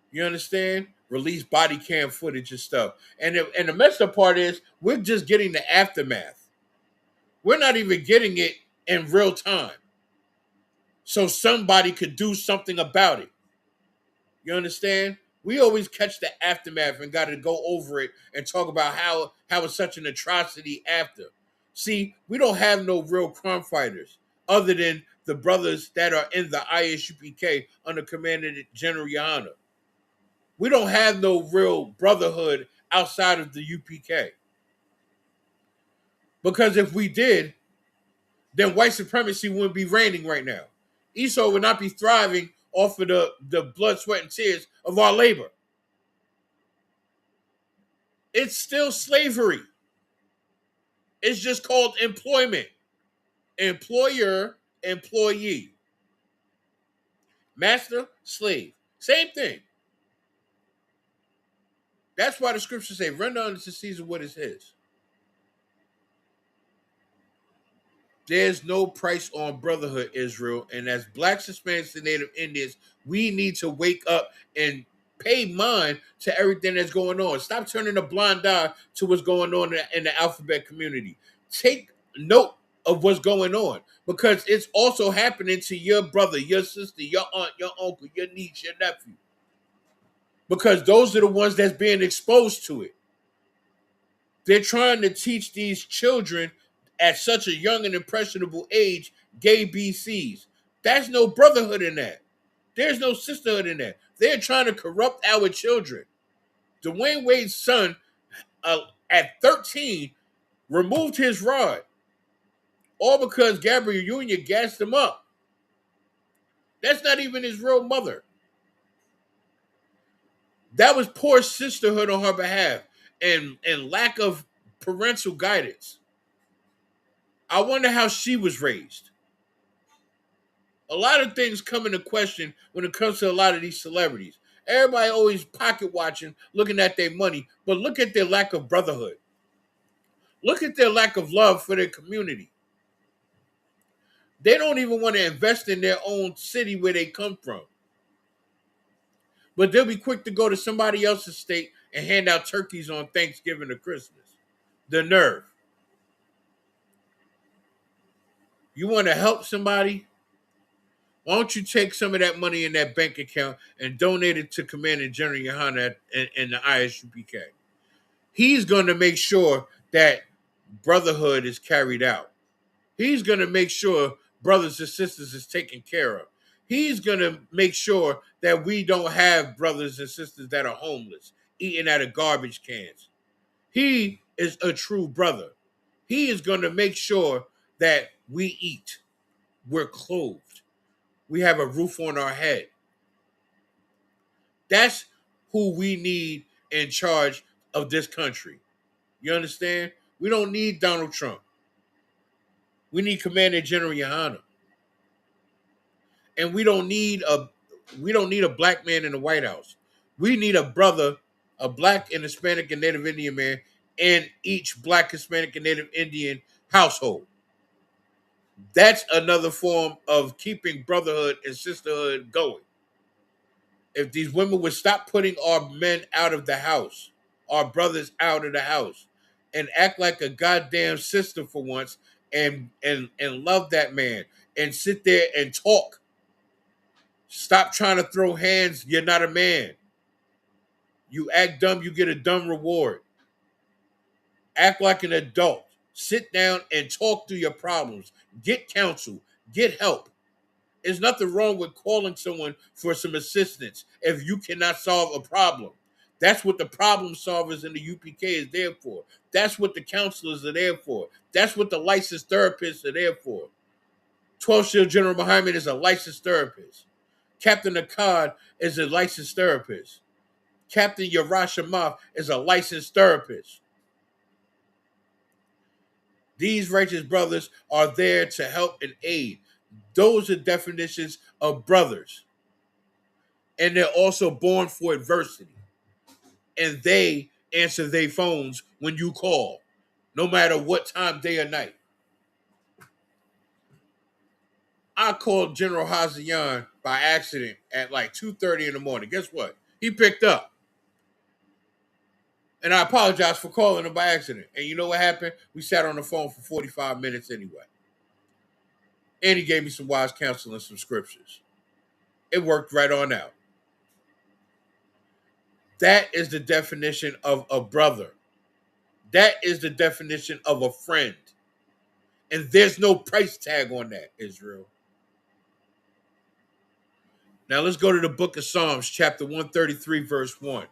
You understand? Release body cam footage and stuff. And the messed up part is we're just getting the aftermath. We're not even getting it in real time. So somebody could do something about it. You understand? We always catch the aftermath and got to go over it and talk about how it's such an atrocity after. See, we don't have no real crime fighters other than the brothers that are in the ISUPK under Commander General Yana. We don't have no real brotherhood outside of the UPK. Because if we did, then white supremacy wouldn't be reigning right now. Esau would not be thriving off of the blood, sweat, and tears of our labor. It's still slavery. It's just called employment. Employer, employee. Master, slave. Same thing. That's why the scriptures say, render unto Caesar what is his. There's no price on brotherhood, Israel. And as blacks, Hispanics, and Native Indians, we need to wake up and pay mind to everything that's going on. Stop turning a blind eye to what's going on in the alphabet community. Take note of what's going on because it's also happening to your brother, your sister, your aunt, your uncle, your niece, your nephew. Because those are the ones that's being exposed to it. They're trying to teach these children at such a young and impressionable age gay BCs. There's no brotherhood in that. There's no sisterhood in that. They're trying to corrupt our children. Dwayne Wade's son, at 13, removed his rod, all because Gabrielle Union gassed him up. That's not even his real mother. That was poor sisterhood on her behalf and lack of parental guidance. I wonder how she was raised. A lot of things come into question when it comes to a lot of these celebrities. Everybody always pocket watching, looking at their money, but look at their lack of brotherhood. Look at their lack of love for their community. They don't even want to invest in their own city where they come from. But they'll be quick to go to somebody else's state and hand out turkeys on Thanksgiving or Christmas. The nerve. You want to help somebody? Why don't you take some of that money in that bank account and donate it to Commander General Yohana and the ISUPK? He's going to make sure that brotherhood is carried out. He's going to make sure brothers and sisters is taken care of. He's going to make sure that we don't have brothers and sisters that are homeless, eating out of garbage cans. He is a true brother. He is going to make sure that we eat, we're clothed, we have a roof on our head. That's who we need in charge of this country. You understand? We don't need Donald Trump. We need Commander General Yohana. And we don't need a black man in the White House. We need a brother, a black and Hispanic and Native Indian man in each black, Hispanic, and Native Indian household. That's another form of keeping brotherhood and sisterhood going. If these women would stop putting our men out of the house, our brothers out of the house, and act like a goddamn sister for once and love that man and sit there and talk. Stop trying to throw hands. You're not a man. You act dumb, you get a dumb reward. Act like an adult. Sit down and talk through your problems. Get counsel. Get help. There's nothing wrong with calling someone for some assistance if you cannot solve a problem. That's what the problem solvers in the UPK is there for. That's what the counselors are there for. That's what the licensed therapists are there for. 12th Shield General Muhammad is a licensed therapist. Captain Akkad is a licensed therapist. Captain Yarashimov is a licensed therapist. These righteous brothers are there to help and aid. Those are definitions of brothers. And they're also born for adversity. And they answer their phones when you call, no matter what time, day or night. I called General Hazayan by accident at like 2:30 in the morning. Guess what? He picked up. And I apologize for calling him by accident. And you know what happened? We sat on the phone for 45 minutes anyway. And he gave me some wise counsel and some scriptures. It worked right on out. That is the definition of a brother. That is the definition of a friend. And there's no price tag on that, Israel. Now let's go to the book of Psalms, chapter 133, verse 1.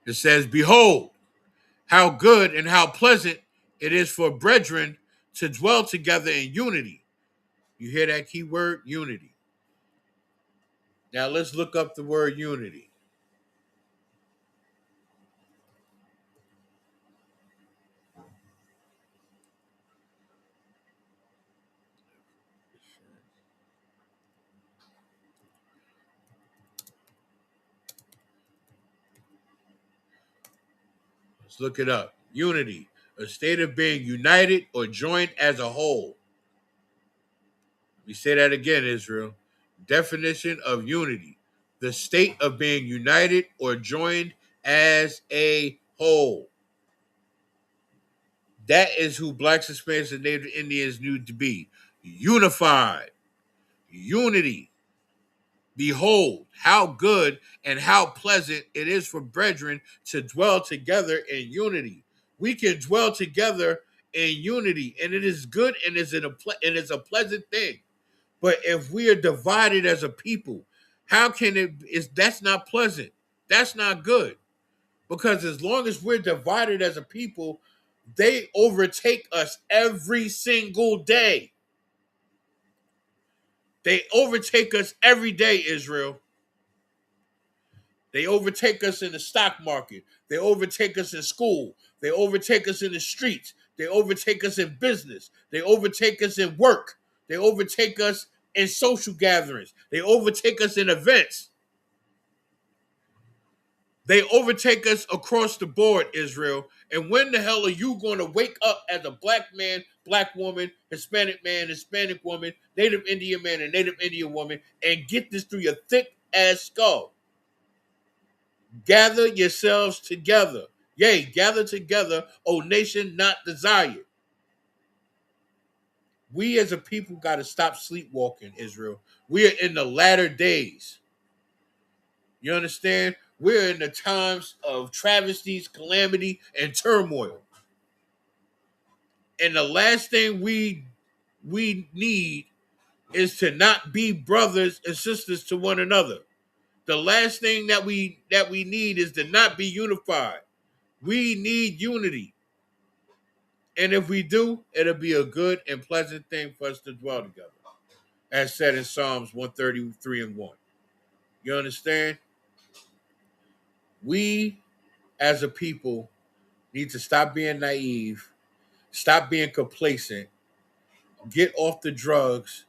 It says, "Behold, how good and how pleasant it is for brethren to dwell together in unity." You hear that key word? Unity. Now let's look up the word unity. Let's look it up. Unity. A state of being united or joined as a whole. We say that again, Israel. Definition of unity. The state of being united or joined as a whole. That is who Blacks, Hispanics, and Native Indians need to be. Unified. Unity. Behold, how good and how pleasant it is for brethren to dwell together in unity. We can dwell together in unity, and it is good and it's a pleasant thing. But if we are divided as a people, how can it is that's not pleasant? That's not good. Because as long as we're divided as a people, they overtake us every single day. They overtake us every day, Israel. They overtake us in the stock market. They overtake us in school. They overtake us in the streets. They overtake us in business. They overtake us in work. They overtake us in social gatherings. They overtake us in events. They overtake us across the board, Israel. And when the hell are you going to wake up as a black man, black woman, Hispanic man, Hispanic woman, Native Indian man, and Native Indian woman, and get this through your thick ass skull? Gather yourselves together. Yea, gather together, O nation not desired. We as a people got to stop sleepwalking, Israel. We are in the latter days. You understand? We're in the times of travesties, calamity, and turmoil. And the last thing we need is to not be brothers and sisters to one another. The last thing that we need is to not be unified. We need unity. And if we do, it'll be a good and pleasant thing for us to dwell together. As said in Psalms 133 and 1. You understand? We as a people need to stop being naive, stop being complacent, get off the drugs,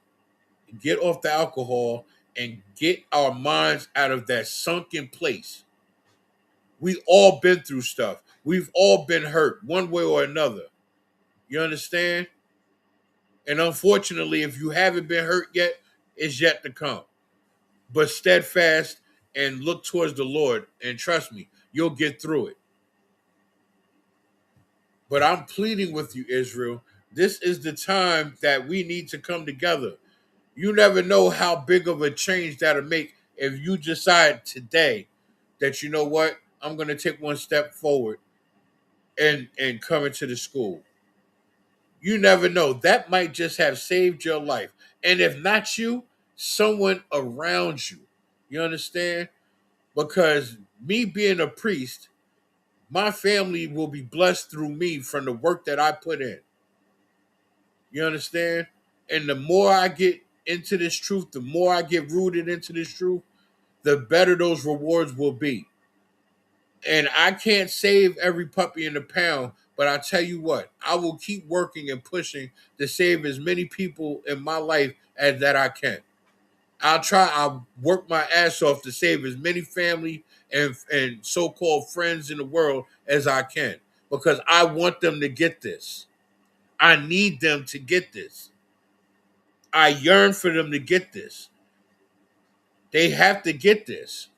get off the alcohol, and get our minds out of that sunken place. We all been through stuff. We've all been hurt one way or another. You understand? And unfortunately, if you haven't been hurt yet, it's yet to come. But steadfast and look towards the Lord, and trust me, you'll get through it. But I'm pleading with you, Israel. This is the time that we need to come together. You never know how big of a change that'll make if you decide today that, you know what, I'm going to take one step forward and come into the school. You never know. That might just have saved your life. And if not you, someone around you. You understand? Because me being a priest, my family will be blessed through me from the work that I put in. You understand? And the more I get into this truth, the more I get rooted into this truth, the better those rewards will be. And I can't save every puppy in the pound, but I tell you what, I will keep working and pushing to save as many people in my life as that I can. I'll work my ass off to save as many family and so-called friends in the world as I can, because I want them to get this. I need them to get this. I yearn for them to get this. They have to get this.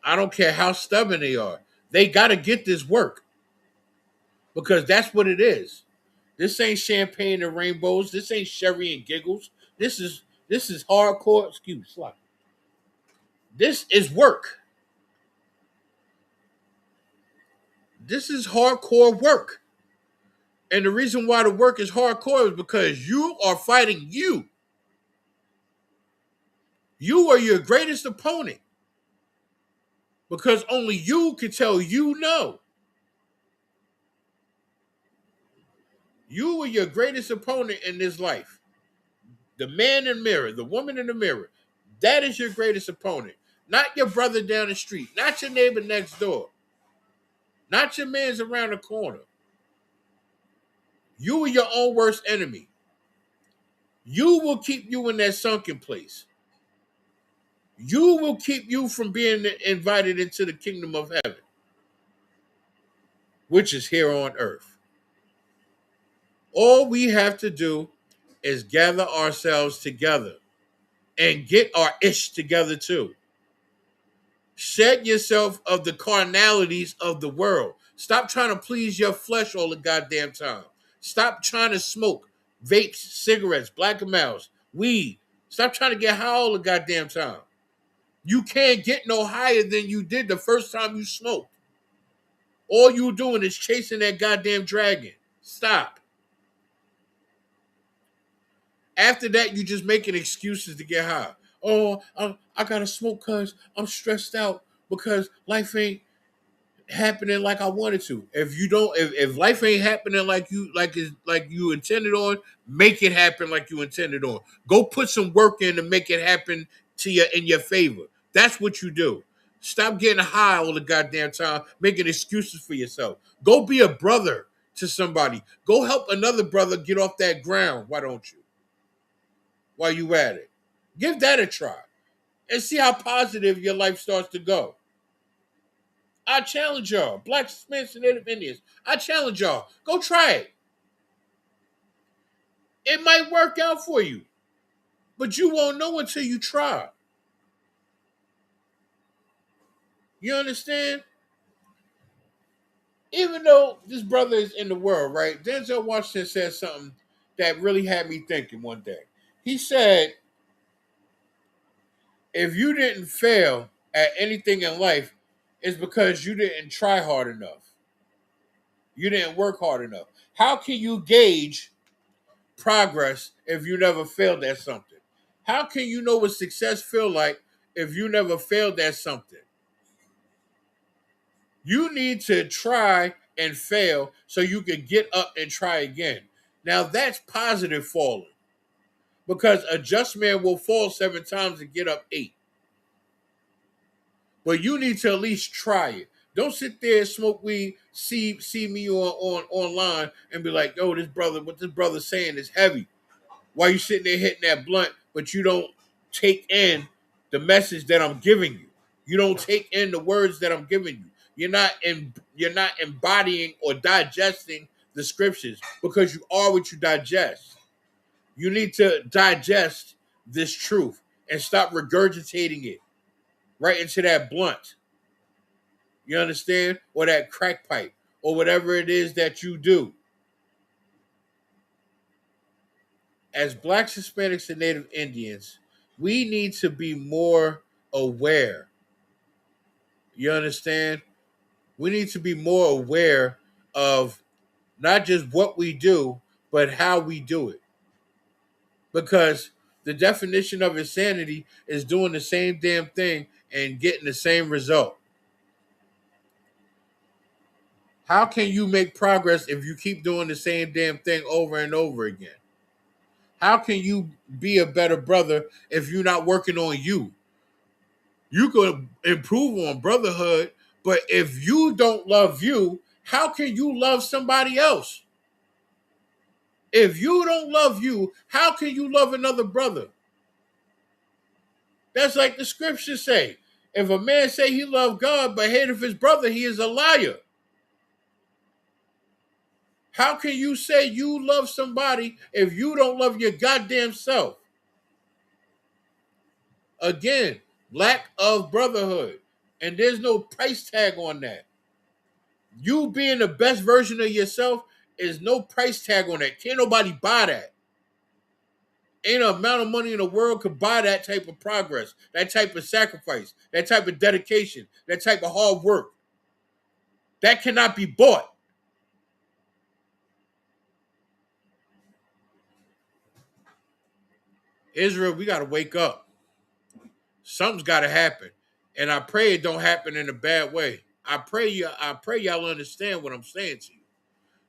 I don't care how stubborn they are. They got to get this work, because that's what it is. This ain't champagne and rainbows. This ain't sherry and giggles. This is hardcore. Excuse me. This is work. This is hardcore work. And the reason why the work is hardcore is because you are fighting you. You are your greatest opponent. Because only you can tell you no. You are your greatest opponent in this life. The man in the mirror, the woman in the mirror. That is your greatest opponent. Not your brother down the street. Not your neighbor next door. Not your man's around the corner. You are your own worst enemy. You will keep you in that sunken place. You will keep you from being invited into the kingdom of heaven, which is here on earth. All we have to do is gather ourselves together and get our ish together too. Shed yourself of the carnalities of the world. Stop trying to please your flesh all the goddamn time. Stop trying to smoke vapes, cigarettes, black and mouse, weed. Stop trying to get high all the goddamn time. You can't get no higher than you did the first time you smoked. All you doing is chasing that goddamn dragon. Stop. After that, you just making excuses to get high. Oh, I gotta smoke because I'm stressed out because life ain't happening like I wanted to. If you don't, if life ain't happening like you intended on, make it happen like you intended on. Go put some work in to make it happen to you in your favor. That's what you do. Stop getting high all the goddamn time, making excuses for yourself. Go be a brother to somebody. Go help another brother get off that ground. Why don't you? While you at it, give that a try and see how positive your life starts to go. I challenge y'all, Black, Hispanics, and Native Indians. I challenge y'all. Go try it. It might work out for you, but you won't know until you try. You understand? Even though this brother is in the world, right? Denzel Washington said something that really had me thinking one day. He said, if you didn't fail at anything in life, it's because you didn't try hard enough. You didn't work hard enough. How can you gauge progress if you never failed at something? How can you know what success feel like if you never failed at something? You need to try and fail so you can get up and try again. Now that's positive falling because a just man will fall 7 times and get up 8. But you need to at least try it. Don't sit there and smoke weed, see me on online and be like, yo, what this brother's saying is heavy. Why you sitting there hitting that blunt, but you don't take in the message that I'm giving you. You don't take in the words that I'm giving you. You're not embodying or digesting the scriptures because you are what you digest. You need to digest this truth and stop regurgitating it right into that blunt. You understand? Or that crack pipe or whatever it is that you do. As Blacks, Hispanics, and Native Indians, we need to be more aware. You understand? We need to be more aware of not just what we do, but how we do it. Because the definition of insanity is doing the same damn thing and getting the same result. How can you make progress if you keep doing the same damn thing over and over again? How can you be a better brother if you're not working on you? You could improve on brotherhood, but if you don't love you, how can you love somebody else? If you don't love you, how can you love another brother? That's like the scriptures say. If a man say he love God but hate of his brother, he is a liar. How can you say you love somebody if you don't love your goddamn self? Again, lack of brotherhood. And there's no price tag on that. You being the best version of yourself is no price tag on that. Can't nobody buy that. Ain't an amount of money in the world could buy that type of progress, that type of sacrifice, that type of dedication, that type of hard work. That cannot be bought. Israel, we got to wake up. Something's got to happen. And I pray it don't happen in a bad way. I pray y'all understand what I'm saying to you.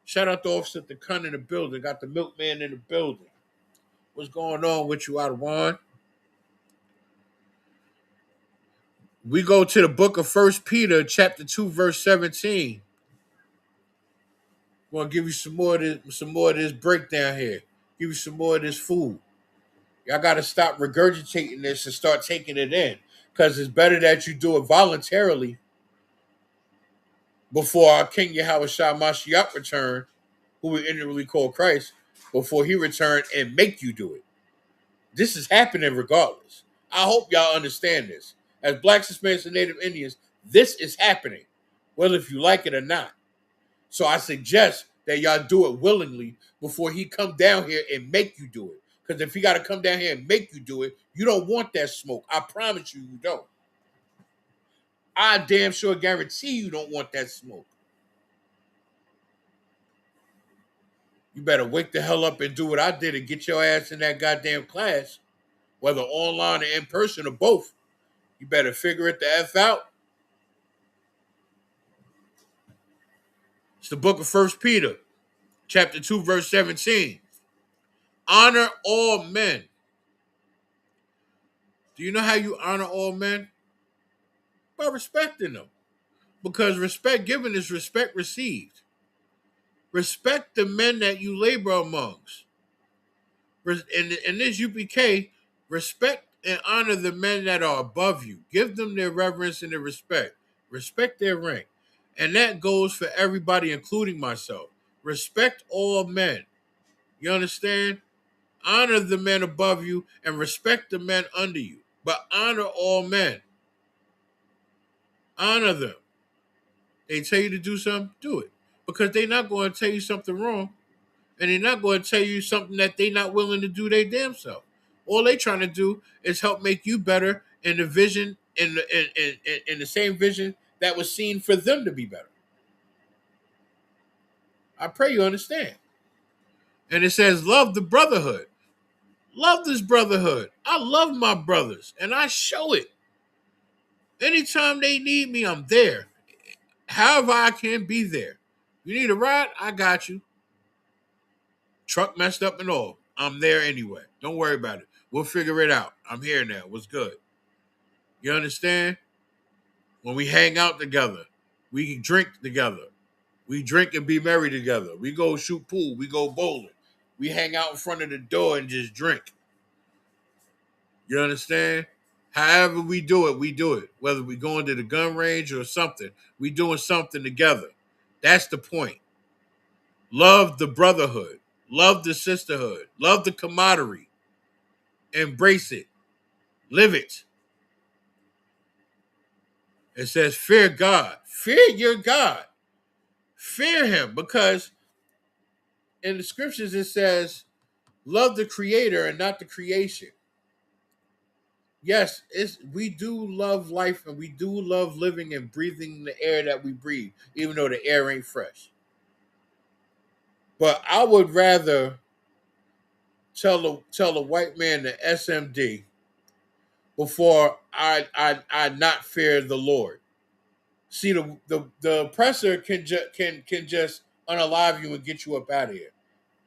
Shout out to Officer the Cunt in the building. Got the milkman in the building. What's going on with you, Adawan? We go to the book of 1 Peter, chapter 2, verse 17. I'm gonna give you some more of this breakdown here. Give you some more of this food. Y'all gotta stop regurgitating this and start taking it in. Because it's better that you do it voluntarily before our King Yahweh Shah Mashiach return, who we inwardly call Christ, before he return and make you do it. This is happening regardless. I hope y'all understand this. As Blacks, Hispanics, and Native Indians, this is happening, whether if you like it or not. So I suggest that y'all do it willingly before he come down here and make you do it. Because if he got to come down here and make you do it, you don't want that smoke. I promise you, you don't. I damn sure guarantee you don't want that smoke. You better wake the hell up and do what I did and get your ass in that goddamn class, whether online or in person or both. You better figure it the F out. It's the book of 1 Peter, chapter 2, verse 17. Honor all men. Do you know how you honor all men? By respecting them. Because respect given is respect received. Respect the men that you labor amongst. In this UPK, respect and honor the men that are above you. Give them their reverence and their respect. Respect their rank. And that goes for everybody, including myself. Respect all men. You understand? Honor the men above you and respect the men under you. But honor all men. Honor them. They tell you to do something, do it. Because they're not going to tell you something wrong. And they're not going to tell you something that they're not willing to do their damn self. All they trying to do is help make you better in the vision, in the same vision that was seen for them to be better. I pray you understand. And it says, love the brotherhood. Love this brotherhood. I love my brothers, and I show it. Anytime they need me, I'm there. However I can be there. You need a ride? I got you. Truck messed up and all. I'm there anyway. Don't worry about it. We'll figure it out. I'm here now. What's good? You understand? When we hang out together, we drink together. We drink and be merry together. We go shoot pool. We go bowling. We hang out in front of the door and just drink. You understand? However we do it, we do it. Whether we going to the gun range or something, we doing something together. That's the point. Love the brotherhood. Love the sisterhood. Love the camaraderie. Embrace it. Live it. It says, fear God. Fear your God. Fear him, because in the scriptures it says, love the creator and not the creation. Yes, we do love life and we do love living and breathing the air that we breathe, even though the air ain't fresh. But I would rather tell a white man the SMD before I not fear the Lord. See, the oppressor can just unalive you and get you up out of here.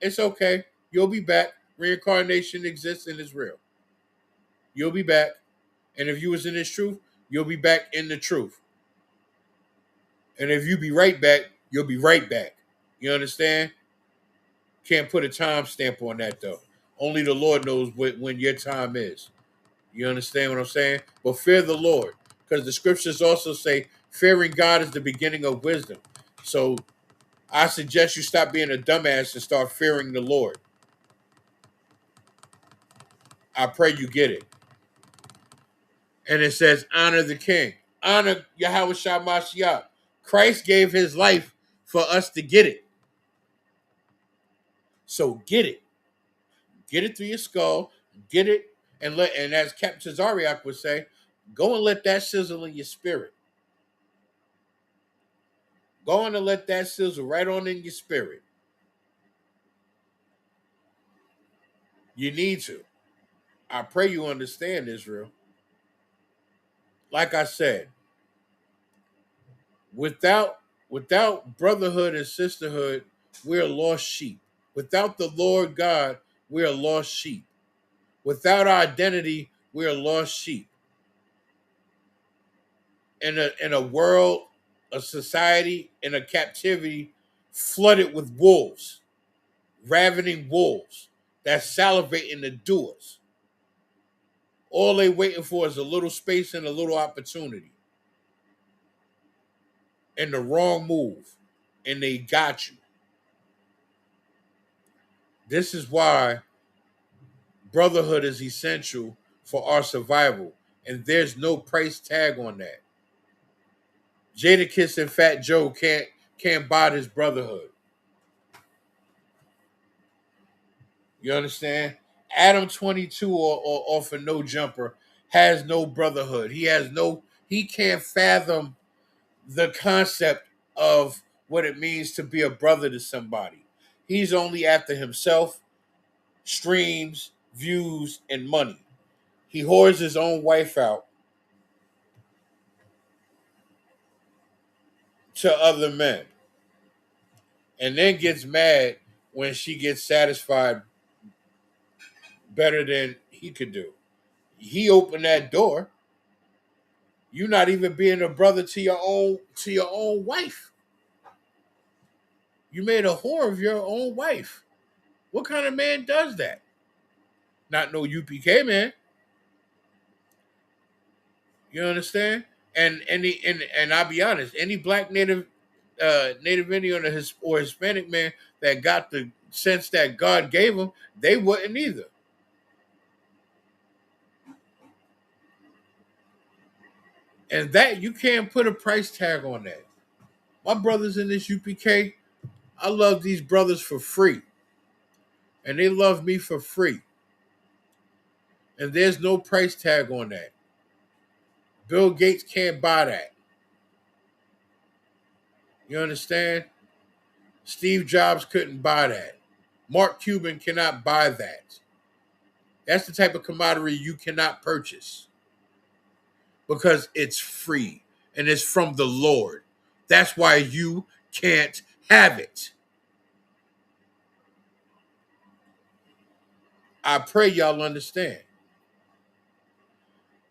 It's okay. You'll be back. Reincarnation exists and is real. You'll be back. And if you was in this truth, you'll be back in the truth. And if you be right back, you'll be right back. You understand? Can't put a time stamp on that, though. Only the Lord knows when your time is. You understand what I'm saying? But fear the Lord. Because the scriptures also say, fearing God is the beginning of wisdom. So I suggest you stop being a dumbass and start fearing the Lord. I pray you get it. And it says, honor the king. Honor Yahweh Shah Mashiach. Christ gave his life for us to get it. So get it. Get it through your skull. Get it. And as Captain Zariak would say, go and let that sizzle in your spirit. Go on and let that sizzle right on in your spirit. You need to. I pray you understand, Israel. Like I said, without brotherhood and sisterhood, we're lost sheep. Without the Lord God, we're lost sheep. Without our identity, we're lost sheep. In a world, a society, in a captivity flooded with wolves, ravening wolves that's salivating to do us. All they waiting for is a little space and a little opportunity. And the wrong move. And they got you. This is why brotherhood is essential for our survival, and there's no price tag on that. Jadakiss and Fat Joe can't buy this brotherhood. You understand? Adam 22 or for No Jumper has no brotherhood. He can't fathom the concept of what it means to be a brother to somebody. He's only after himself, streams, views, and money. He whores his own wife out to other men and then gets mad when she gets satisfied better than he could do. He opened that door. You're not even being a brother to your own wife. You made a whore of your own wife. What kind of man does that? Not no UPK man. You understand? And I'll be honest, any black native Indian or Hispanic man that got the sense that God gave him, they wouldn't either. And that you can't put a price tag on that. My brothers in this UPK, I love these brothers for free. And they love me for free. And there's no price tag on that. Bill Gates can't buy that. You understand? Steve Jobs couldn't buy that. Mark Cuban cannot buy that. That's the type of commodity you cannot purchase because it's free and it's from the Lord. That's why you can't have it. I pray y'all understand.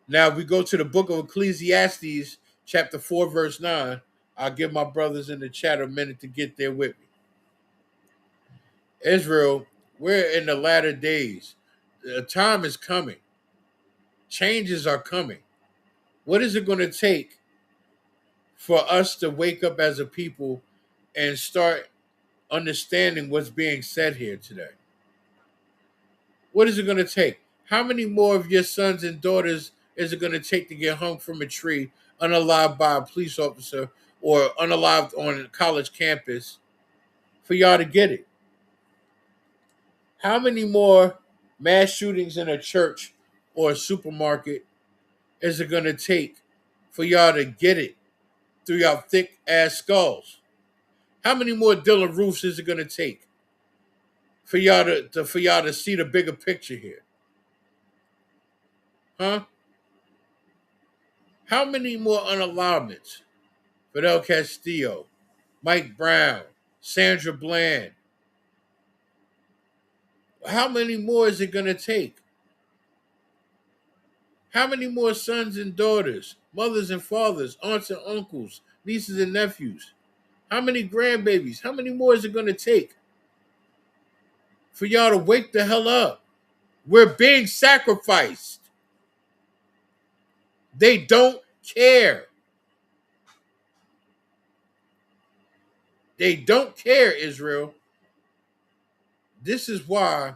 Now, if we go to the book of Ecclesiastes, chapter 4, verse 9, I'll give my brothers in the chat a minute to get there with me. Israel, we're in the latter days. The time is coming. Changes are coming. What is it going to take for us to wake up as a people and start understanding what's being said here today? What is it going to take? How many more of your sons and daughters is it going to take to get hung from a tree, unalived by a police officer or unalived on a college campus for y'all to get it? How many more mass shootings in a church or a supermarket is it going to take for y'all to get it through y'all thick ass skulls? How many more Dylan Roofs is it going to take for y'all to see the bigger picture here? Huh? How many more unalignments? Fidel Castillo, Mike Brown, Sandra Bland. How many more is it going to take? How many more sons and daughters, mothers and fathers, aunts and uncles, nieces and nephews? How many grandbabies? How many more is it going to take for y'all to wake the hell up? We're being sacrificed. They don't care. They don't care, Israel. This is why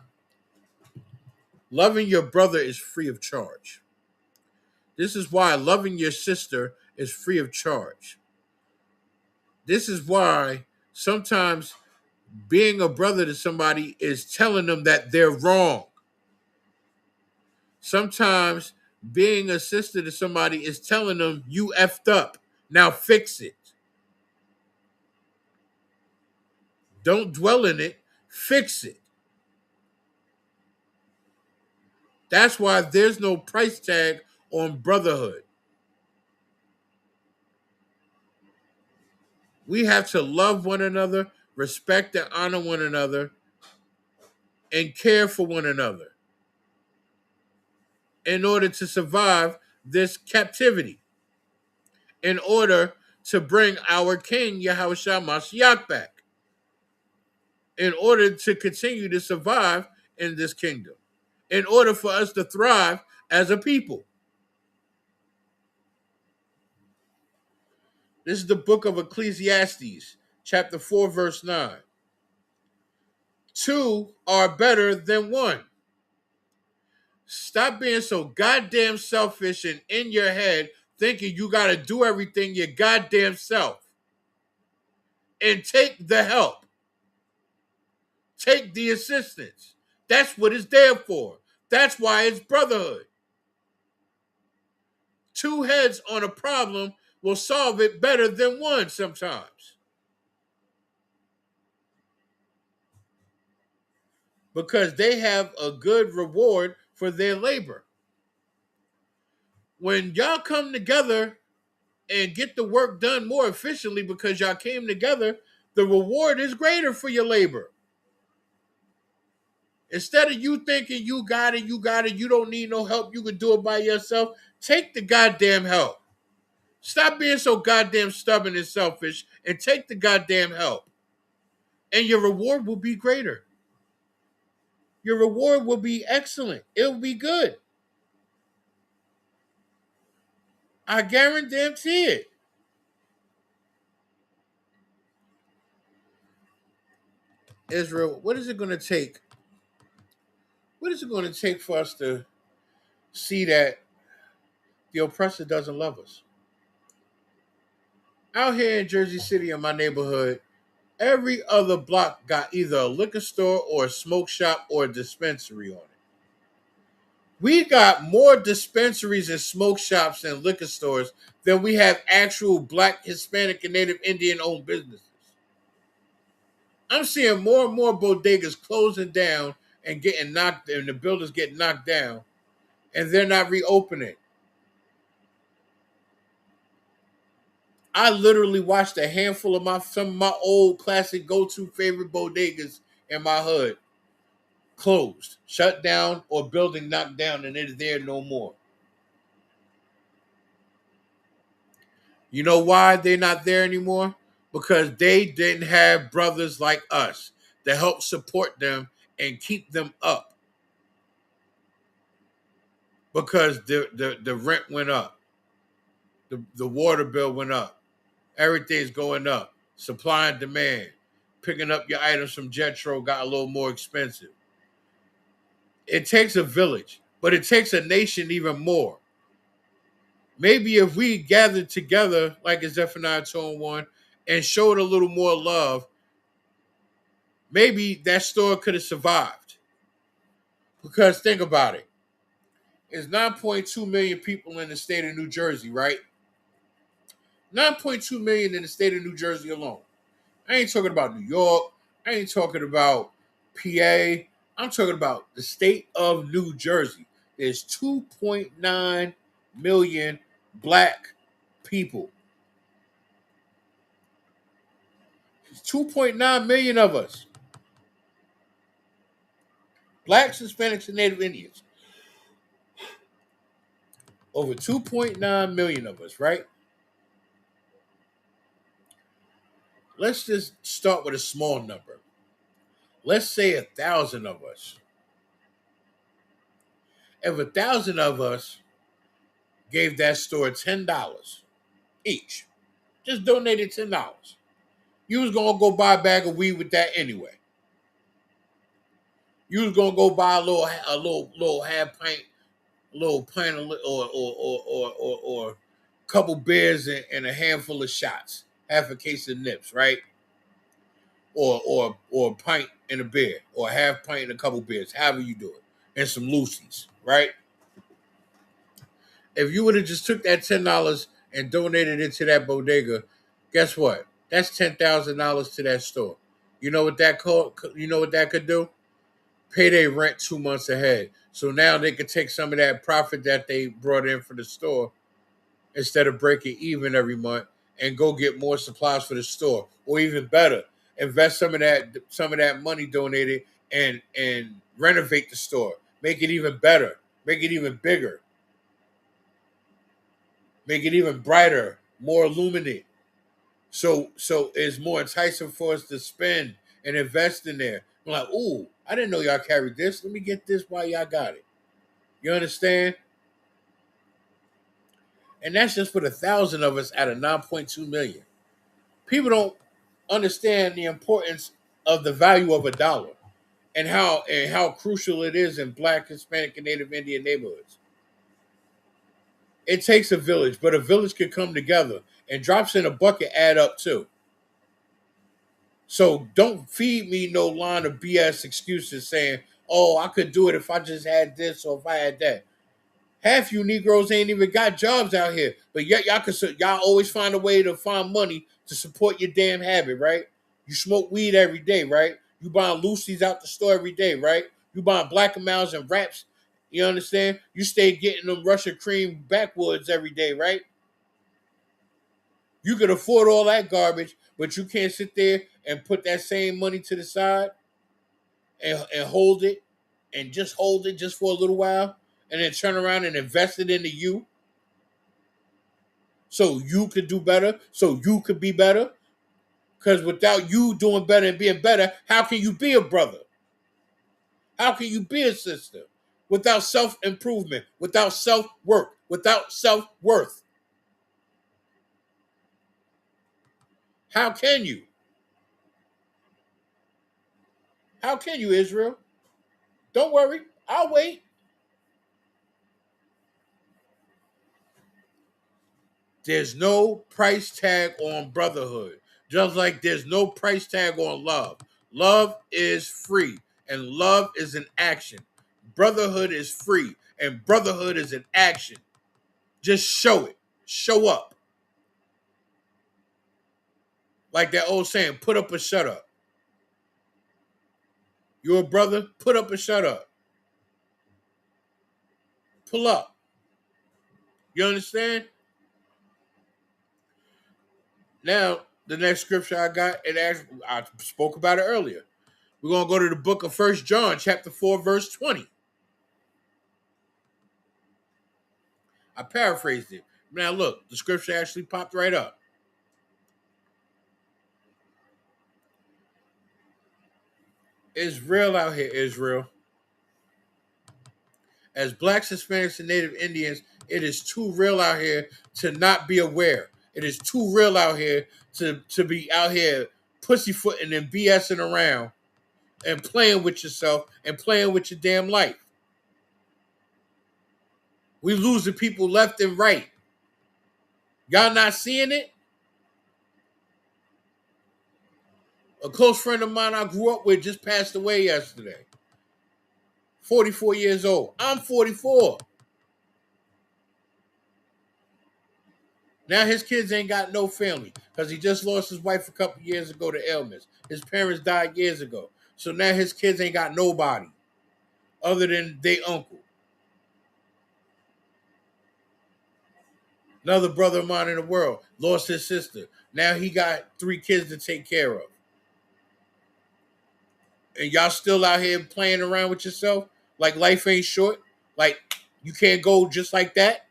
loving your brother is free of charge. This is why loving your sister is free of charge. This is why sometimes being a brother to somebody is telling them that they're wrong. Sometimes being a sister to somebody is telling them you effed up. Now fix it. Don't dwell in it. Fix it. That's why there's no price tag on brotherhood. We have to love one another, respect and honor one another, and care for one another in order to survive this captivity, in order to bring our King Yahushua Mashiach back, in order to continue to survive in this kingdom, in order for us to thrive as a people. This is the book of Ecclesiastes, chapter 4, verse 9. Two are better than one. Stop being so goddamn selfish and in your head thinking you got to do everything your goddamn self. And take the help. Take the assistance. That's what it's there for. That's why it's brotherhood. Two heads on a problem will solve it better than one sometimes. Because they have a good reward for their labor. When y'all come together and get the work done more efficiently because y'all came together, the reward is greater for your labor. Instead of you thinking you got it, you don't need no help, you can do it by yourself, take the goddamn help. Stop being so goddamn stubborn and selfish and take the goddamn help. And your reward will be greater. Your reward will be excellent. It will be good. I guarantee it. Israel, what is it going to take? What is it going to take for us to see that the oppressor doesn't love us? Out here in Jersey City, in my neighborhood, every other block got either a liquor store or a smoke shop or a dispensary on it. We got more dispensaries and smoke shops and liquor stores than we have actual Black, Hispanic, and Native Indian owned businesses. I'm seeing more and more bodegas closing down and getting knocked, and the buildings getting knocked down, and they're not reopening. I literally watched a handful of some of my old classic go-to favorite bodegas in my hood closed, shut down, or building knocked down, and it's there no more. You know why they're not there anymore? Because they didn't have brothers like us to help support them and keep them up. Because the rent went up, the water bill went up, everything's going up, supply and demand. Picking up your items from Jetro got a little more expensive. It takes a village, but it takes a nation even more. Maybe if we gathered together, like in Zephaniah 2:1, and showed a little more love, maybe that store could have survived. Because think about it. There's 9.2 million people in the state of New Jersey, right? 9.2 million in the state of New Jersey alone. I ain't talking about New York. I ain't talking about PA. I'm talking about the state of New Jersey. There's 2.9 million Black people. There's 2.9 million of us. Blacks, Hispanics, and Native Indians. Over 2.9 million of us, right? Let's just start with a small number. Let's say 1,000 of us. If 1,000 of us gave that store $10 each, just donated $10, you was gonna go buy a bag of weed with that anyway. You was gonna go buy a little half pint, or a couple beers and a handful of shots, half a case of nips, right? Or a pint and a beer, or a half pint and a couple beers, however you do it, and some Lucy's, right? If you would have just took that $10 and donated it to that bodega, guess what? That's $10,000 to that store. You know what that You know what that could do? Pay their rent 2 months ahead. So now they could take some of that profit that they brought in for the store instead of breaking even every month and go get more supplies for the store, or even better, invest some of that money donated and renovate the store, make it even better, make it even bigger, make it even brighter, more illuminated. So it's more enticing for us to spend and invest in there. I'm like, ooh, I didn't know y'all carried this. Let me get this while y'all got it. You understand? And that's just for 1,000 of us out of 9.2 million. People don't understand the importance of the value of $1. and how crucial it is in Black, Hispanic, and Native Indian neighborhoods. It takes a village, but a village can come together, and drops in a bucket add up too. So don't feed me no line of BS excuses saying, "Oh, I could do it if I just had this or if I had that." Half you Negroes ain't even got jobs out here, but yet y'all always find a way to find money to support your damn habit, right? You smoke weed every day, right? You buying Lucy's out the store every day, right? You buying Black and Miles and wraps. You understand? You stay getting them Russian cream backwoods every day, right? You can afford all that garbage, but you can't sit there and put that same money to the side and hold it and just hold it just for a little while and then turn around and invest it into you so you could do better, so you could be better. Because without you doing better and being better, how can you be a brother? How can you be a sister? Without self-improvement, without self-work, without self-worth. How can you? How can you, Israel? Don't worry, I'll wait. There's no price tag on brotherhood, just like there's no price tag on love. Love is free, and love is an action. Brotherhood is free, and brotherhood is an action. Just show it. Show up. Like that old saying, put up or shut up. You're a brother, put up or shut up. Pull up. You understand? Now, the next scripture I got, I spoke about it earlier. We're going to go to the book of 1 John, chapter 4, verse 20. I paraphrased it. Now, look, the scripture actually popped right up. It's real out here, Israel. As Blacks, Hispanics, and Native Indians, it is too real out here to not be aware. It is too real out here to be out here pussyfooting and BSing around and playing with yourself and playing with your damn life. We losing people left and right. Y'all not seeing it? A close friend of mine I grew up with just passed away yesterday. 44 years old. I'm 44. Now his kids ain't got no family because he just lost his wife a couple years ago to ailments. His parents died years ago. So now his kids ain't got nobody other than their uncle. Another brother of mine in the world lost his sister. Now he got 3 kids to take care of. And y'all still out here playing around with yourself like life ain't short? Like you can't go just like that?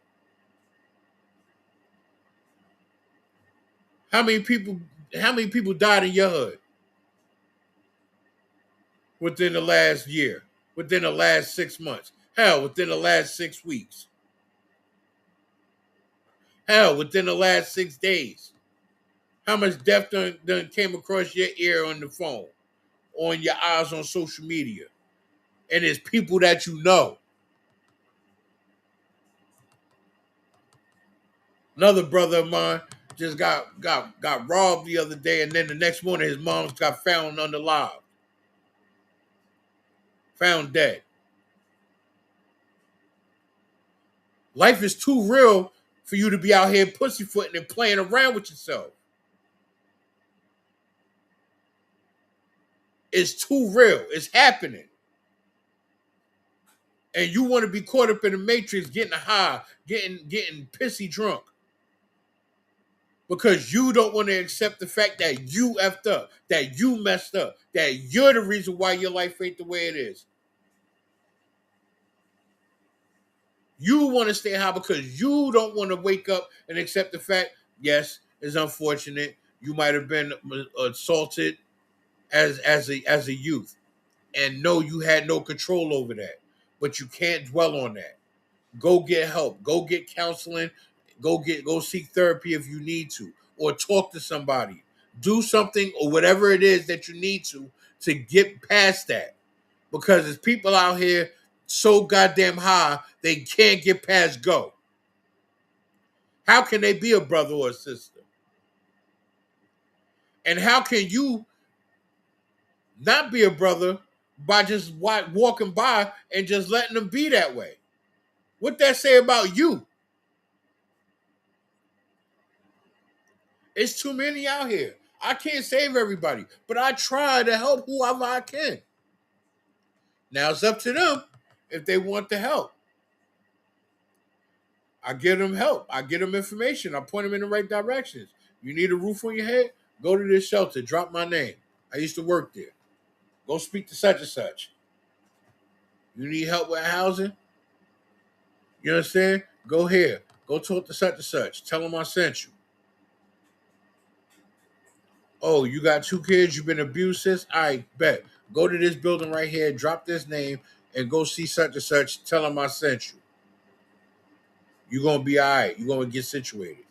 How many people died in your hood within the last year, within the last 6 months? Hell, within the last 6 weeks. Hell, within the last 6 days. How much death done came across your ear on the phone, on your eyes on social media? And it's people that you know. Another brother of mine just got robbed the other day, and then the next morning his mom got found unalive. Found dead. Life is too real for you to be out here pussyfooting and playing around with yourself. It's too real. It's happening. And you want to be caught up in the matrix, getting high, getting pissy drunk. Because you don't want to accept the fact that you effed up, that you messed up, that you're the reason why your life ain't the way it is. You want to stay high because you don't want to wake up and accept the fact, yes, it's unfortunate. You might have been assaulted as a youth. And no, you had no control over that. But you can't dwell on that. Go get help. Go get counseling. Go seek therapy if you need to, or talk to somebody. Do something or whatever it is that you need to get past that. because there's people out here so goddamn high they can't get past go. How can they be a brother or a sister? And how can you not be a brother by just walking by and just letting them be that way? What that say about you? It's too many out here. I can't save everybody, but I try to help whoever I can. Now it's up to them if they want the help. I give them help. I give them information. I point them in the right directions. You need a roof on your head? Go to this shelter. Drop my name. I used to work there. Go speak to such and such. You need help with housing? You understand? Go here. Go talk to such and such. Tell them I sent you. Oh, you got 2 kids? You've been abused since? I bet. Go to this building right here. Drop this name and go see such and such. Tell them I sent you. You're going to be all right. You're going to get situated.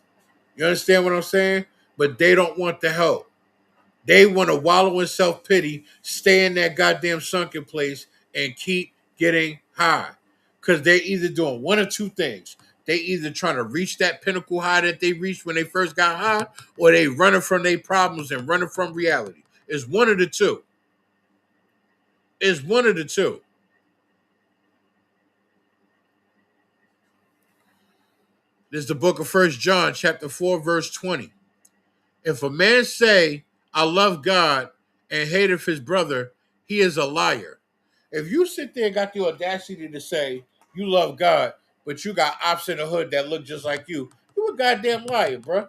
You understand what I'm saying? But they don't want the help. They want to wallow in self-pity, stay in that goddamn sunken place, and keep getting high. Because they're either doing one or two things. They either trying to reach that pinnacle high that they reached when they first got high, or they running from their problems and running from reality. It's one of the two. It's one of the two. This is the book of 1 John, chapter 4, verse 20. If a man say, I love God, and hateth his brother, he is a liar. If you sit there and got the audacity to say you love God, but you got ops in the hood that look just like you a goddamn liar, bro.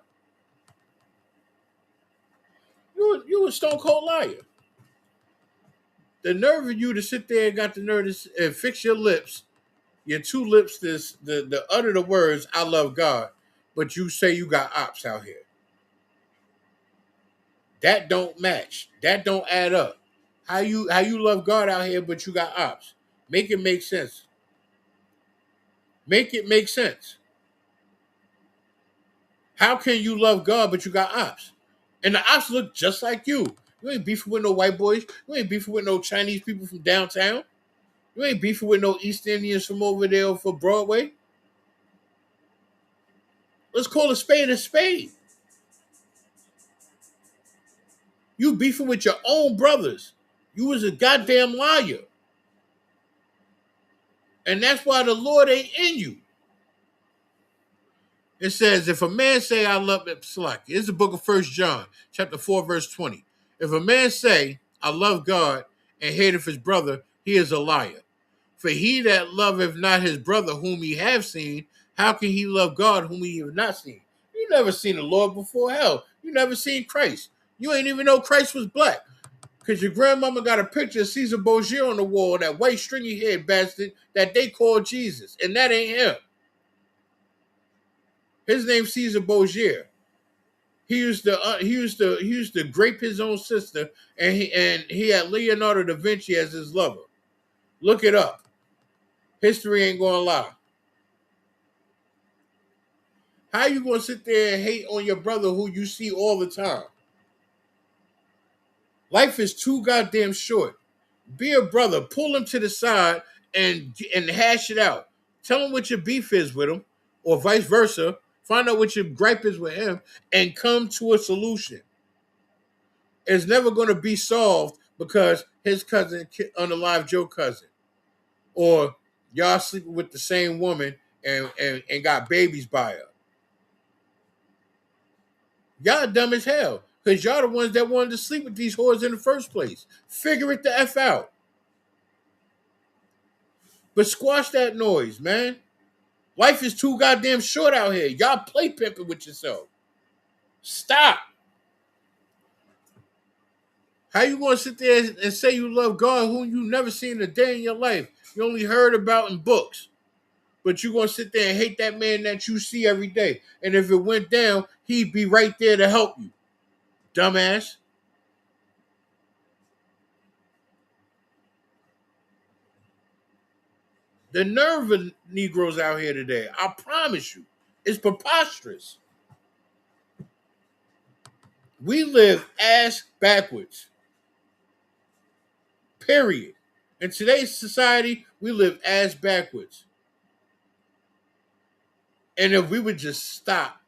You a stone cold liar. The nerve of you to sit there and got the nerve to and fix your lips, your 2 lips, the utter the words I love God, but you say you got ops out here. That don't match. That don't add up. How you love God out here, but you got ops? Make it make sense. Make it make sense. How can you love God, but you got ops? And the ops look just like you. You ain't beefing with no white boys. You ain't beefing with no Chinese people from downtown. You ain't beefing with no East Indians from over there for Broadway. Let's call a spade a spade. You beefing with your own brothers. You was a goddamn liar. And that's why the Lord ain't in you. It says, if a man say, I love him, select. It's the book of 1 John, chapter 4, verse 20. If a man say, I love God, and hateth his brother, he is a liar. For he that loveth not his brother whom he have seen, how can he love God whom he have not seen? You never seen the Lord before. Hell, you never seen Christ. You ain't even know Christ was black. Because your grandmama got a picture of Caesar Borgia on the wall, that white stringy head bastard that they call Jesus. And that ain't him. His name's Caesar Borgia. He used to grape his own sister, and he had Leonardo da Vinci as his lover. Look it up. History ain't gonna lie. How you gonna sit there and hate on your brother who you see all the time? Life is too goddamn short. Be a brother. Pull him to the side and hash it out. Tell him what your beef is with him, or vice versa. Find out what your gripe is with him, and come to a solution. It's never going to be solved because his cousin unalived your cousin, or y'all sleeping with the same woman and got babies by her. Y'all dumb as hell because y'all the ones that wanted to sleep with these whores in the first place. Figure it the F out. But squash that noise, man. Life is too goddamn short out here. Y'all play pimping with yourself. Stop. How you gonna sit there and say you love God whom you never seen a day in your life? You only heard about in books. But you gonna sit there and hate that man that you see every day. And if it went down, he'd be right there to help you. Dumbass. The nerve of Negroes out here today, I promise you, is preposterous. We live ass backwards. Period. In today's society, we live ass backwards. And if we would just stop,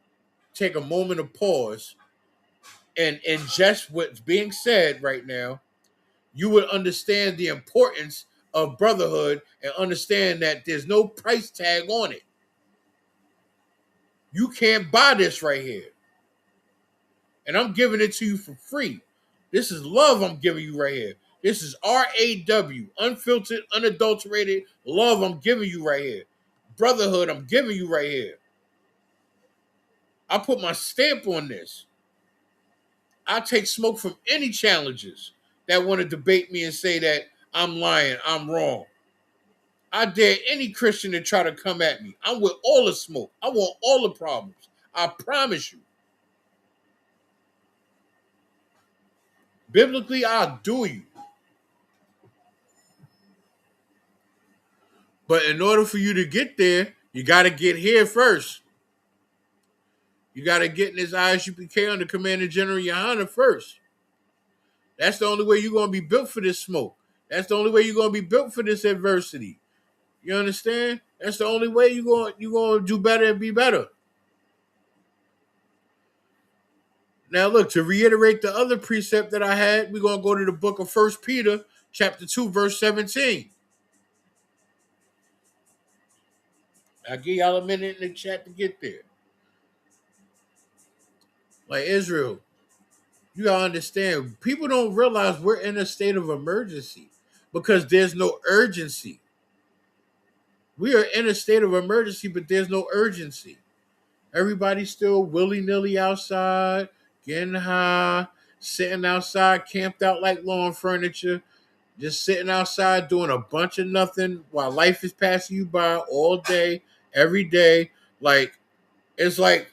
take a moment of pause, and ingest what's being said right now, you would understand the importance of brotherhood and understand that there's no price tag on it. You can't buy this right here. And I'm giving it to you for free. This is love I'm giving you right here. This is RAW, unfiltered, unadulterated love I'm giving you right here. Brotherhood I'm giving you right here. I put my stamp on this. I take smoke from any challengers that want to debate me and say that I'm lying, I'm wrong. I dare any Christian to try to come at me. I'm with all the smoke. I want all the problems. I promise you. Biblically, I'll do you. But in order for you to get there, you got to get here first. You got to get in this ISUPK under Commander General Yohana first. That's the only way you're going to be built for this smoke. That's the only way you're going to be built for this adversity. You understand? That's the only way you're going to do better and be better. Now, look, to reiterate the other precept that I had, we're going to go to the book of 1 Peter, chapter 2, verse 17. I'll give y'all a minute in the chat to get there. Like Israel, you got to understand, people don't realize we're in a state of emergency because there's no urgency. We are in a state of emergency, but there's no urgency. Everybody's still willy-nilly outside, getting high, sitting outside, camped out like lawn furniture, just sitting outside doing a bunch of nothing while life is passing you by all day, every day. Like, it's like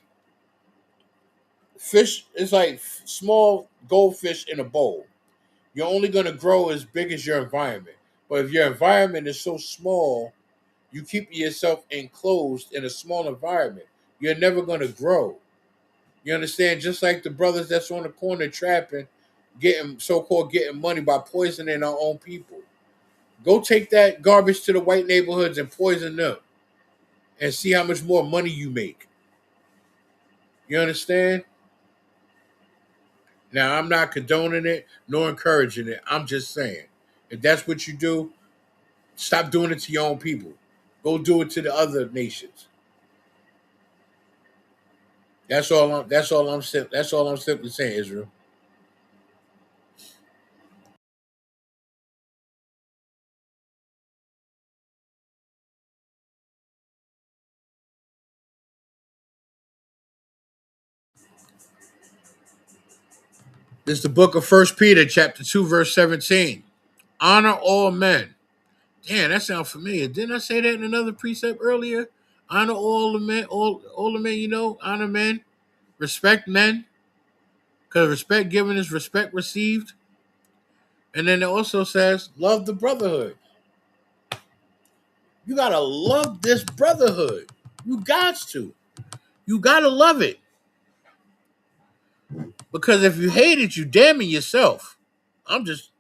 fish, it's like small goldfish in a bowl. You're only going to grow as big as your environment. But if your environment is so small, you keep yourself enclosed in a small environment, you're never going to grow. You understand? Just like the brothers that's on the corner trapping, getting so-called getting money by poisoning our own people. Go take that garbage to the white neighborhoods and poison them and see how much more money you make. You understand? Now, I'm not condoning it nor encouraging it. I'm just saying, if that's what you do, stop doing it to your own people. Go do it to the other nations. That's all I'm simply saying, Israel. This is the book of 1 Peter, chapter 2, verse 17. Honor all men. Damn, that sounds familiar. Didn't I say that in another precept earlier? Honor all the men, all the men, honor men, respect men, because respect given is respect received. And then it also says, love the brotherhood. You gotta love this brotherhood. You got to. You gotta love it. Because if you hate it, you damning yourself. I'm just,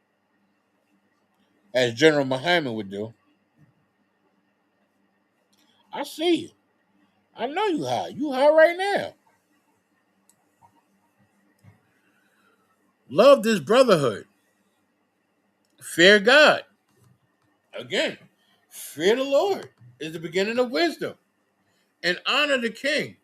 as General Muhammad would do. I see you. I know you high. You high right now. Love this brotherhood. Fear God. Again, fear the Lord is the beginning of wisdom. And honor the king.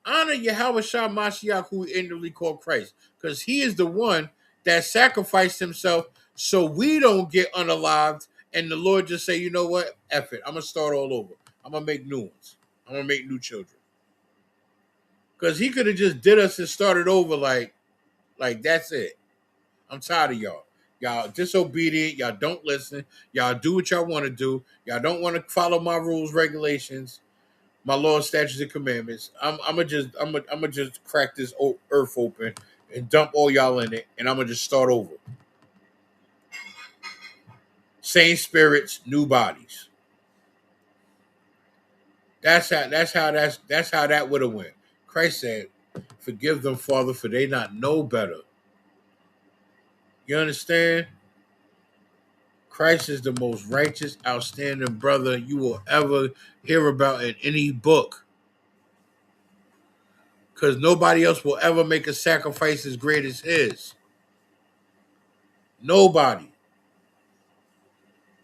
Honor Yahweh Shah Mashiach, who is inwardly called Christ. Because he is the one that sacrificed himself so we don't get unalived. And the Lord just say, you know what? F it. I'm going to start all over. I'm going to make new ones. I'm going to make new children. Because he could have just did us and started over like that's it. I'm tired of y'all. Y'all disobedient. Y'all don't listen. Y'all do what y'all want to do. Y'all don't want to follow my rules, regulations, my laws, statutes, and commandments. I'm gonna just crack this earth open and dump all y'all in it, and I'm gonna just start over. Same spirits, new bodies. That's how that would have went. Christ said, "Forgive them, Father, for they not know better." You understand? Christ is the most righteous, outstanding brother you will ever hear about in any book. Because nobody else will ever make a sacrifice as great as his. Nobody.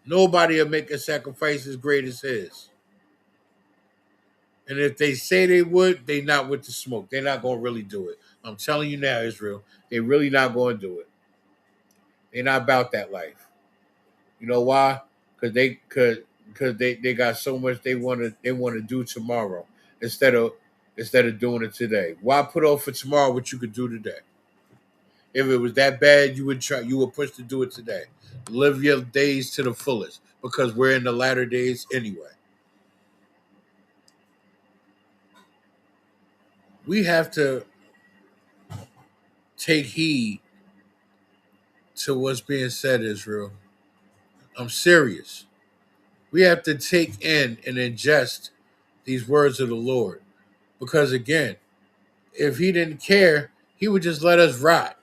Nobody will make a sacrifice as great as his. And if they say they would, they not with the smoke. They're not going to really do it. I'm telling you now, Israel, they really not going to do it. They're not about that life. You know why? Because they got so much they want to do tomorrow instead of doing it today. Why put off for tomorrow what you could do today? If it was that bad, you would push to do it today. Live your days to the fullest because we're in the latter days anyway. We have to take heed to what's being said, Israel. I'm serious. We have to take in and ingest these words of the Lord. Because again, if he didn't care, he would just let us rot.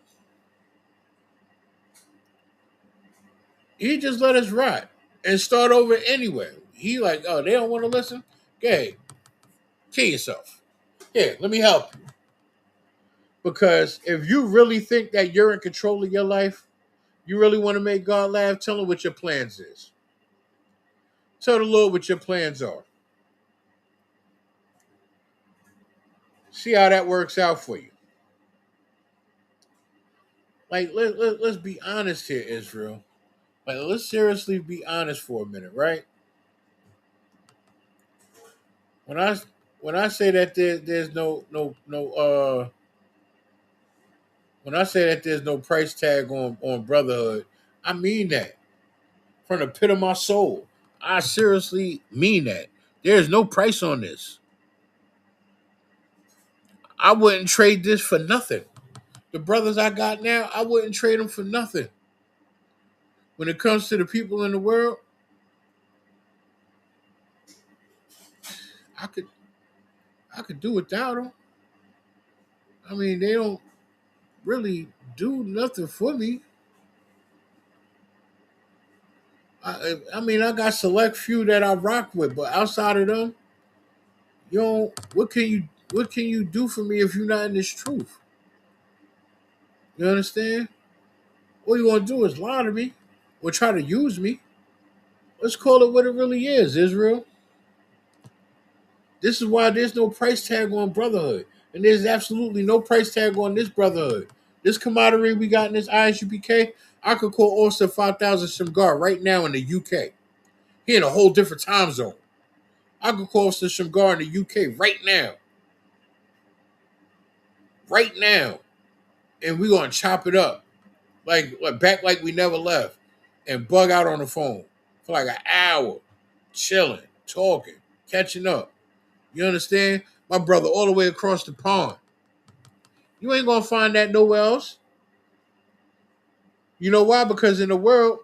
He just let us rot and start over anyway. He like, oh, they don't want to listen? Okay, kill yourself. Here, let me help you. Because if you really think that you're in control of your life, you really want to make God laugh, tell him what your plans is. Tell the Lord what your plans are. See how that works out for you. Like, let's be honest here, Israel. Like, let's seriously be honest for a minute, right? When I say that there's no when I say that there's no price tag on brotherhood, I mean that from the pit of my soul. I seriously mean that. There's no price on this. I wouldn't trade this for nothing. The brothers I got now, I wouldn't trade them for nothing. When it comes to the people in the world, I could do without them. I mean, they don't really do nothing for me. I mean, I got select few that I rock with, but outside of them, you know, what can you do for me if you're not in this truth? You understand? All you want to do is lie to me or try to use me. Let's call it what it really is, Israel. This is why there's no price tag on brotherhood. And there's absolutely no price tag on this brotherhood. This camaraderie we got in this ISUPK, I could call Austin 5000 Shamgar right now in the UK. He in a whole different time zone. I could call Austin Shamgar in the UK right now. Right now. And we gonna chop it up. Like back like we never left. And bug out on the phone for like an hour. Chilling, talking, catching up. You understand? My brother all the way across the pond. You ain't gonna find that nowhere else. You know why? Because in the world,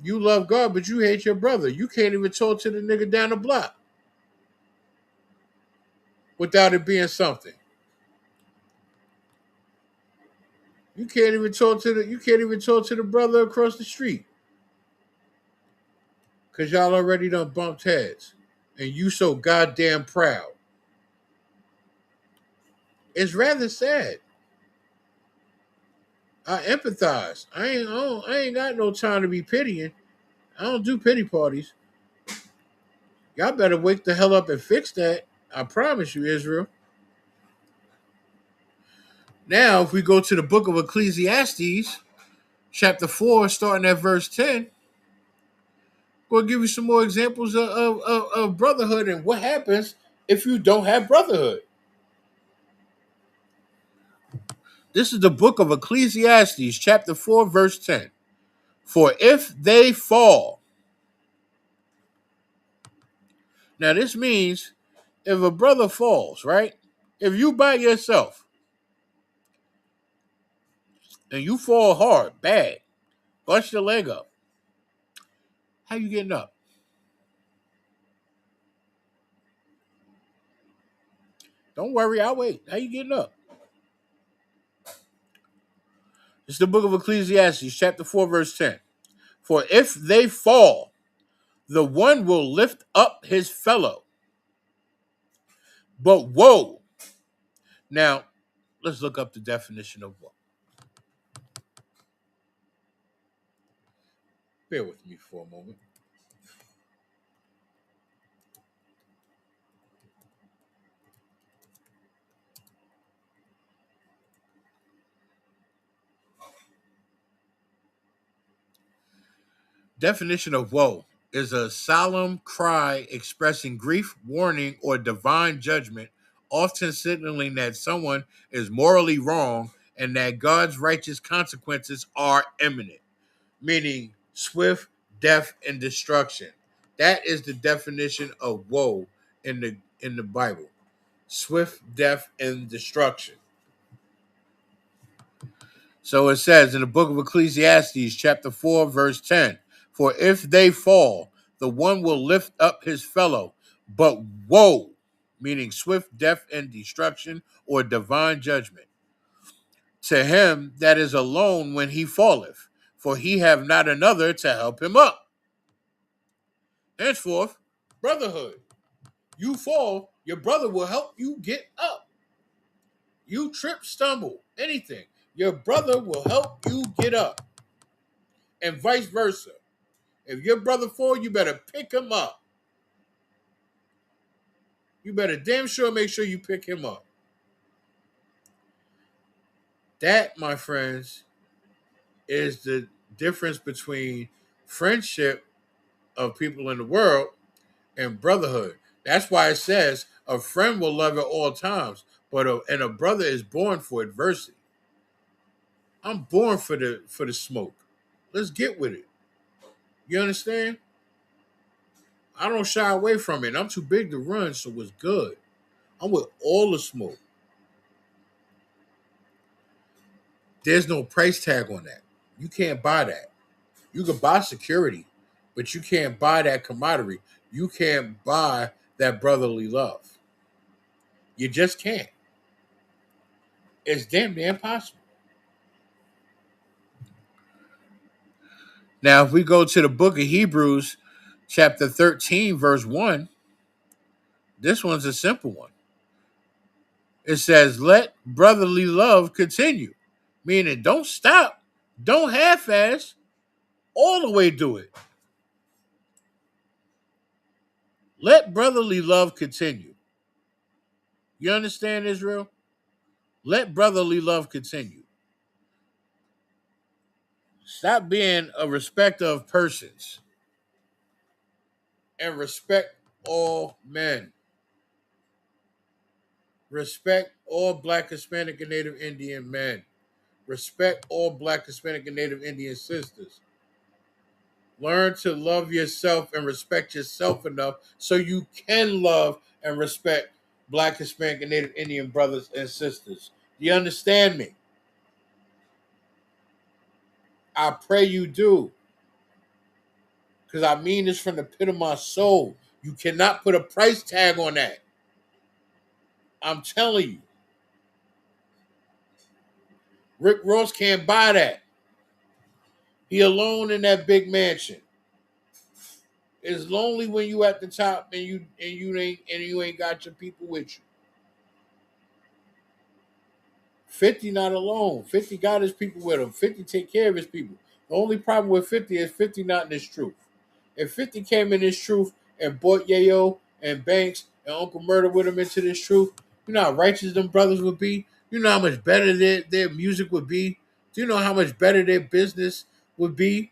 you love God, but you hate your brother. You can't even talk to the nigga down the block without it being something. You can't even talk to the brother across the street. Cause y'all already done bumped heads. And you so goddamn proud. It's rather sad. I empathize. I ain't got no time to be pitying. I don't do pity parties. Y'all better wake the hell up and fix that. I promise you, Israel. Now, if we go to the book of Ecclesiastes, chapter 4, starting at verse 10, we'll give you some more examples of brotherhood and what happens if you don't have brotherhood. This is the book of Ecclesiastes, chapter 4, verse 10. For if they fall. Now, this means if a brother falls, right? If you by yourself and you fall hard, bad, bust your leg up, how you getting up? Don't worry, I'll wait. How you getting up? It's the book of Ecclesiastes, chapter 4, verse 10. For if they fall, the one will lift up his fellow. But woe. Now, let's look up the definition of woe. Bear with me for a moment. Definition of woe is a solemn cry expressing grief, warning, or divine judgment, often signaling that someone is morally wrong and that God's righteous consequences are imminent, meaning swift death and destruction. That is the definition of woe in the Bible. Swift death and destruction. So it says in the book of Ecclesiastes, chapter 4, verse 10, for if they fall, the one will lift up his fellow, but woe, meaning swift death and destruction or divine judgment, to him that is alone when he falleth, for he have not another to help him up. Henceforth, brotherhood. You fall, your brother will help you get up. You trip, stumble, anything, your brother will help you get up. And vice versa. If your brother fall, you better pick him up. You better damn sure make sure you pick him up. That, my friends, is the difference between friendship of people in the world and brotherhood. That's why it says a friend will love at all times, but a brother is born for adversity. I'm born for the smoke. Let's get with it. You understand? I don't shy away from it. I'm too big to run, so it's good. I'm with all the smoke. There's no price tag on that. You can't buy that. You can buy security, but you can't buy that camaraderie. You can't buy that brotherly love. You just can't. It's damn near impossible. Now, if we go to the book of Hebrews, chapter 13, verse 1, this one's a simple one. It says, let brotherly love continue, meaning don't stop, don't half-ass, all the way do it. Let brotherly love continue. You understand, Israel? Let brotherly love continue. Stop being a respecter of persons and respect all men. Respect all Black, Hispanic, and Native Indian men. Respect all Black, Hispanic, and Native Indian sisters. Learn to love yourself and respect yourself enough so you can love and respect Black, Hispanic, and Native Indian brothers and sisters. Do you understand me? I pray you do. Because I mean this from the pit of my soul. You cannot put a price tag on that. I'm telling you. Rick Ross can't buy that. He alone in that big mansion. It's lonely when you at the top and you ain't got your people with you. 50 not alone. 50 got his people with him. 50 take care of his people. The only problem with 50 is 50 not in his truth. If 50 came in his truth and bought Yayo and Banks and Uncle Murder with him into this truth, you know how righteous them brothers would be? You know how much better their music would be? Do you know how much better their business would be?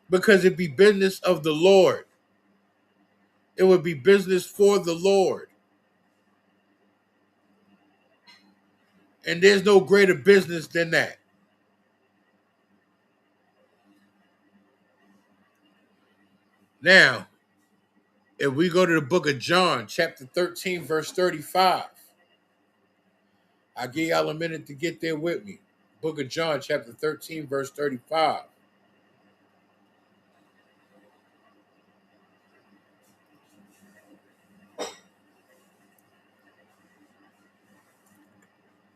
Because it'd be business of the Lord. It would be business for the Lord. And there's no greater business than that. Now, if we go to the book of John, chapter 13, verse 35, I'll give y'all a minute to get there with me. Book of John, chapter 13, verse 35.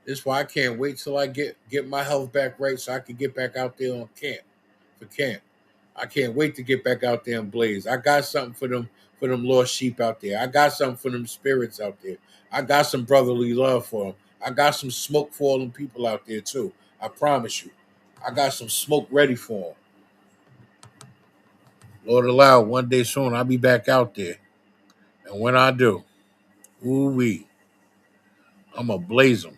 This is why I can't wait till I get my health back right so I can get back out there on camp. for camp. I can't wait to get back out there and blaze. I got something for them lost sheep out there. I got something for them spirits out there. I got some brotherly love for them. I got some smoke for all them people out there too. I promise you. I got some smoke ready for them. Lord allow, one day soon I'll be back out there. And when I do, ooh wee, I'm going to blaze them.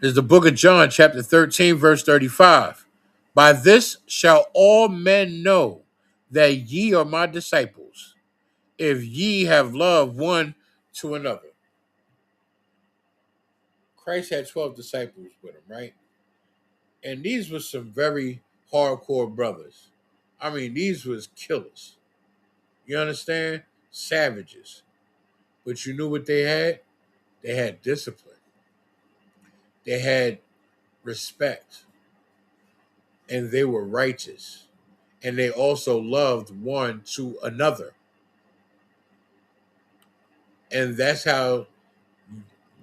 Is the book of John, chapter 13, verse 35. By this shall all men know that ye are my disciples, if ye have love one to another. Christ had 12 disciples with him, right? And these were some very hardcore brothers. I mean, these was killers. You understand? Savages. But you knew what they had? They had discipline. They had respect. And they were righteous. And they also loved one to another. And that's how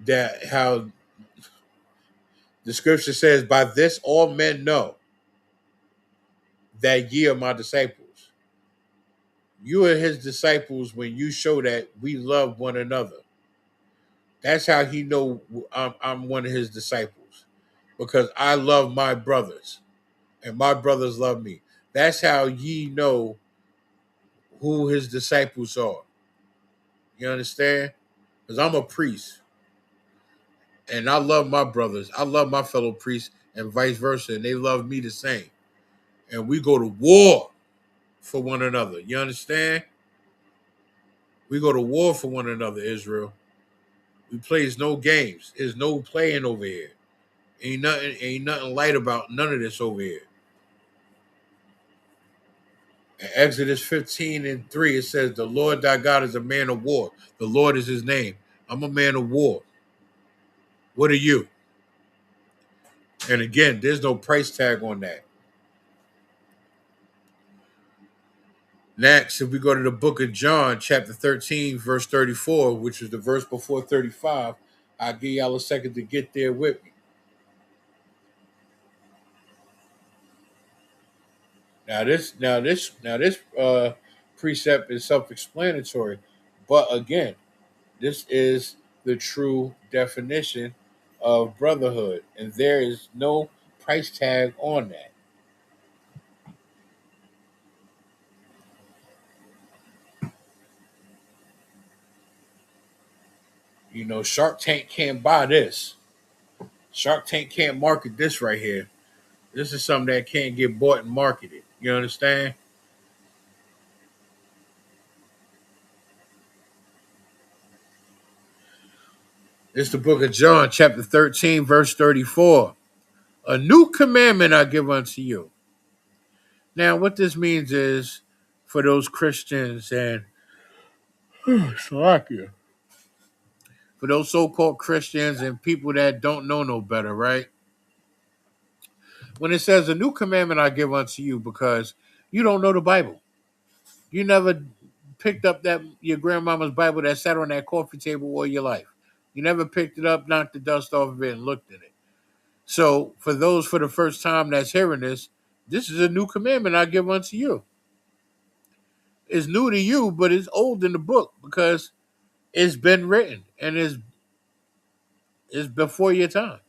the scripture says, by this all men know that ye are my disciples. You are his disciples when you show that we love one another. That's how he know I'm one of his disciples, because I love my brothers and my brothers love me. That's how ye know who his disciples are. You understand? Because I'm a priest and I love my brothers. I love my fellow priests and vice versa, and they love me the same. And we go to war for one another. You understand? We go to war for one another, Israel. We plays no games. There's no playing over here. Ain't nothing light about none of this over here. In Exodus 15 and 3, it says, the Lord thy God is a man of war. The Lord is his name. I'm a man of war. What are you? And again, there's no price tag on that. Next, if we go to the book of John, chapter 13, verse 34, which is the verse before 35, I'll give y'all a second to get there with me. Now this precept is self-explanatory, but again, this is the true definition of brotherhood, and there is no price tag on that. You know, Shark Tank can't buy this. Shark Tank can't market this right here. This is something that can't get bought and marketed. You understand? It's the book of John, chapter 13, verse 34. A new commandment I give unto you. Now, what this means is for those Christians and Slovakia, for those so-called Christians and people that don't know no better, right? When it says a new commandment I give unto you, because you don't know the Bible. You never picked up that your grandmama's Bible that sat on that coffee table all your life. You never picked it up, knocked the dust off of it, and looked at it. So for those for the first time that's hearing this is a new commandment I give unto you. It's new to you, but it's old in the book because it's been written and it's before your time.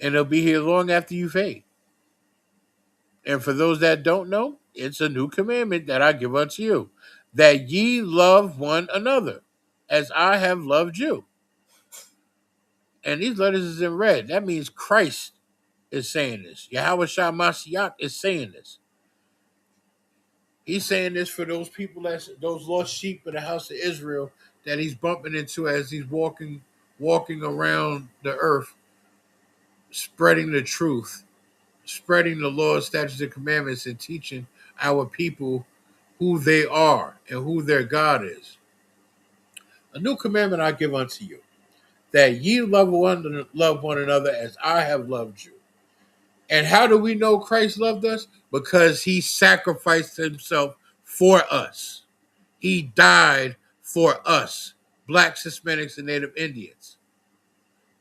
And it'll be here long after you fade. And for those that don't know, it's a new commandment that I give unto you, that ye love one another as I have loved you. And these letters is in red. That means Christ is saying this. Yahweh Shah Mashiach is saying this. He's saying this for those people, those lost sheep of the house of Israel that he's bumping into as he's walking around the earth, spreading the truth, spreading the laws, statutes, and commandments, and teaching our people who they are and who their God is. A new commandment I give unto you, that ye love one another as I have loved you. And how do we know Christ loved us? Because he sacrificed himself for us. He died for us, Blacks, Hispanics, and Native Indians.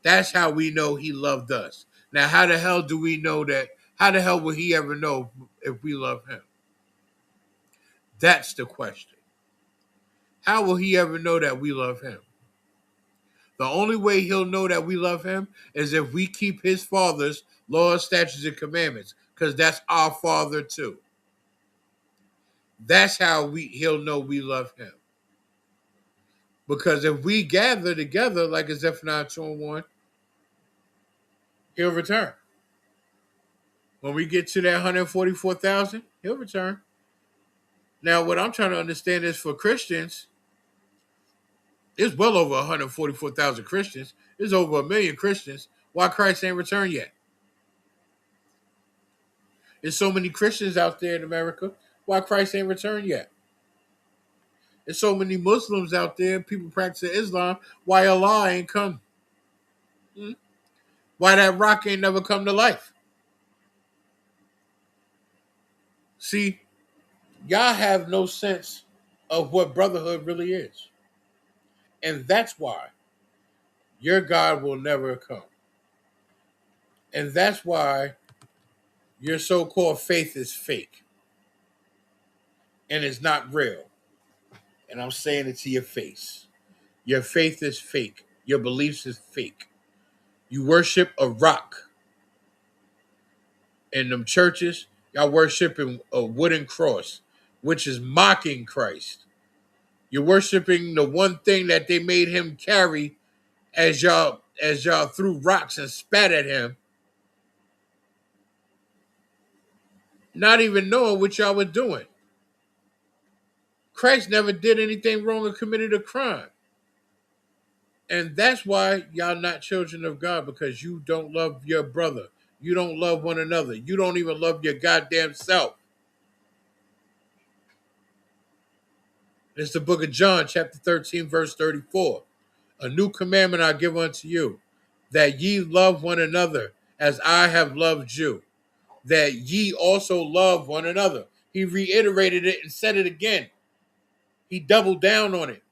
That's how we know he loved us. Now, how the hell do we know that? How the hell will he ever know if we love him? That's the question. How will he ever know that we love him? The only way he'll know that we love him is if we keep his father's laws, statutes, and commandments, because that's our father too. That's how he'll know we love him. Because if we gather together, like it's Zephaniah 2:1, he'll return. When we get to that 144,000, he'll return. Now, what I'm trying to understand is for Christians, it's well over 144,000 Christians. There's over 1 million Christians. Why Christ ain't returned yet? There's so many Christians out there in America. Why Christ ain't returned yet? There's so many Muslims out there, people practicing Islam. Why Allah ain't come? Why that rock ain't never come to life? See, y'all have no sense of what brotherhood really is. And that's why your God will never come. And that's why your so-called faith is fake. And it's not real. And I'm saying it to your face. Your faith is fake. Your beliefs is fake. You worship a rock. In them churches, y'all worshiping a wooden cross, which is mocking Christ. You're worshiping the one thing that they made him carry as y'all threw rocks and spat at him, not even knowing what y'all were doing. Christ never did anything wrong or committed a crime. And that's why y'all not children of God, because you don't love your brother. You don't love one another. You don't even love your goddamn self. It's the book of John, chapter 13, verse 34. A new commandment I give unto you, that ye love one another as I have loved you, that ye also love one another. He reiterated it and said it again. He doubled down on it.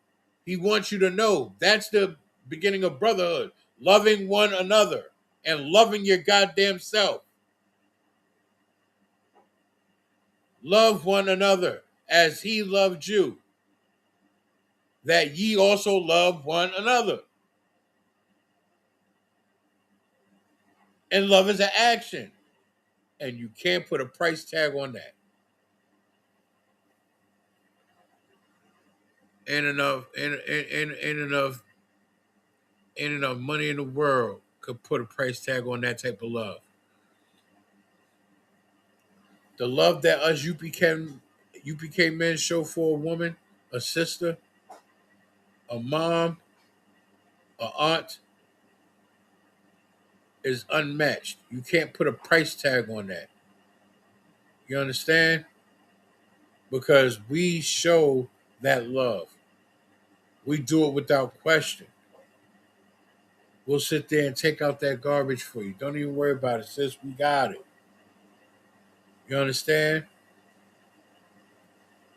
He wants you to know that's the beginning of brotherhood, loving one another and loving your goddamn self. Love one another as he loved you, that ye also love one another. And love is an action. And you can't put a price tag on that. Ain't enough money in the world could put a price tag on that type of love. The love that us UPK men show for a woman, a sister, a mom, a aunt is unmatched. You can't put a price tag on that. You understand? Because we show that love. We do it without question. We'll sit there and take out that garbage for you. Don't even worry about it, sis. We got it. You understand?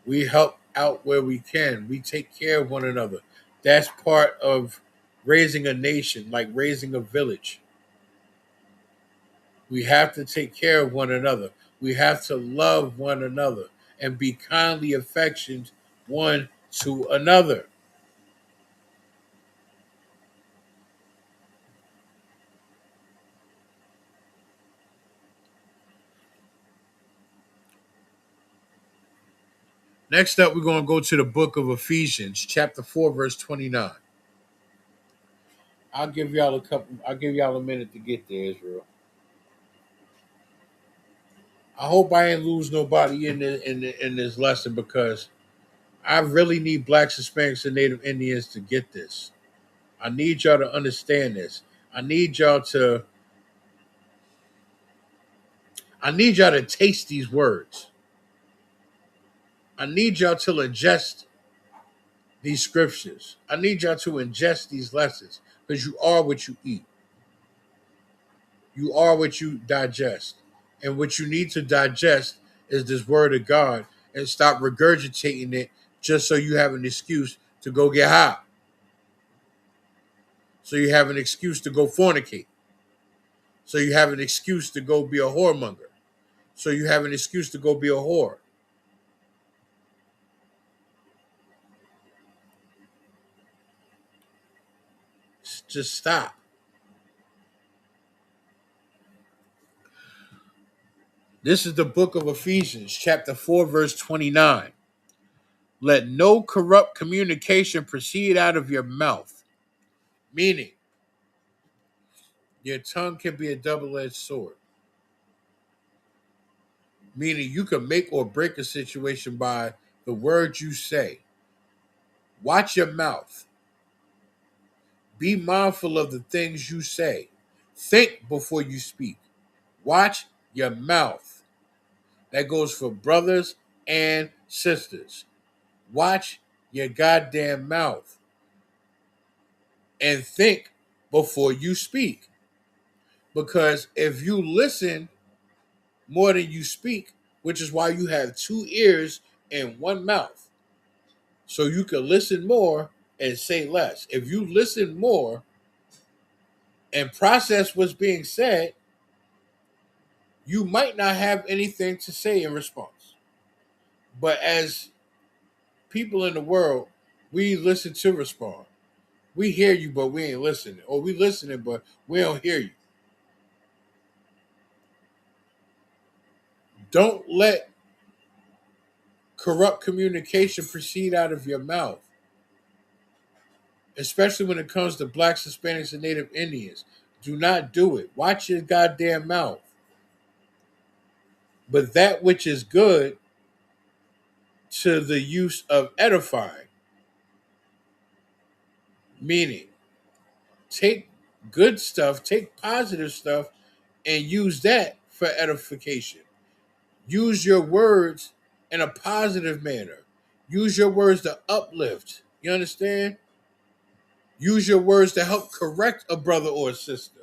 We help out where we can. We take care of one another. That's part of raising a nation, like raising a village. We have to take care of one another. We have to love one another and be kindly affectioned one to another. Next up, we're going to go to the book of Ephesians, chapter 4, verse 29. I'll give y'all a minute to get there, Israel. I hope I ain't lose nobody in this lesson, because I really need blacks, Hispanics, and Native Indians to get this. I need y'all to understand this. I need y'all to taste these words. I need y'all to ingest these scriptures. I need y'all to ingest these lessons, because you are what you eat. You are what you digest. And what you need to digest is this word of God, and stop regurgitating it just so you have an excuse to go get high. So you have an excuse to go fornicate. So you have an excuse to go be a whoremonger. So you have an excuse to go be a whore. Just stop. This is the book of Ephesians, chapter 4, verse 29. Let no corrupt communication proceed out of your mouth. Meaning, your tongue can be a double-edged sword. Meaning, you can make or break a situation by the words you say. Watch your mouth. Be mindful of the things you say. Think before you speak. Watch your mouth. That goes for brothers and sisters. Watch your goddamn mouth. And think before you speak. Because if you listen more than you speak, which is why you have two ears and one mouth, so you can listen more and say less. If you listen more and process what's being said, you might not have anything to say in response. But as people in the world, we listen to respond. We hear you, but we ain't listening. Or we listening, but we don't hear you. Don't let corrupt communication proceed out of your mouth, especially when it comes to blacks, Hispanics, and Native Indians. Do not do it. Watch your goddamn mouth. But that which is good to the use of edifying, meaning take good stuff, take positive stuff, and use that for edification. Use your words in a positive manner. Use your words to uplift. You understand? Use your words to help correct a brother or a sister.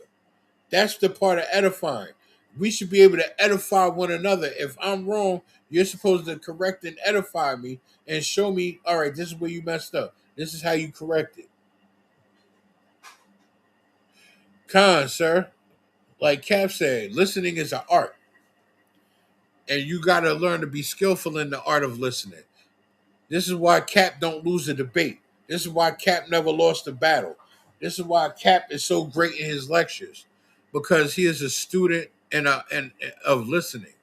That's the part of edifying. We should be able to edify one another. If I'm wrong, you're supposed to correct and edify me and show me, all right, this is where you messed up. This is how you correct it. Con, sir. Like Cap said, listening is an art. And you got to learn to be skillful in the art of listening. This is why Cap don't lose a debate. This is why Cap never lost a battle. This is why Cap is so great in his lectures, because he is a student and of listening.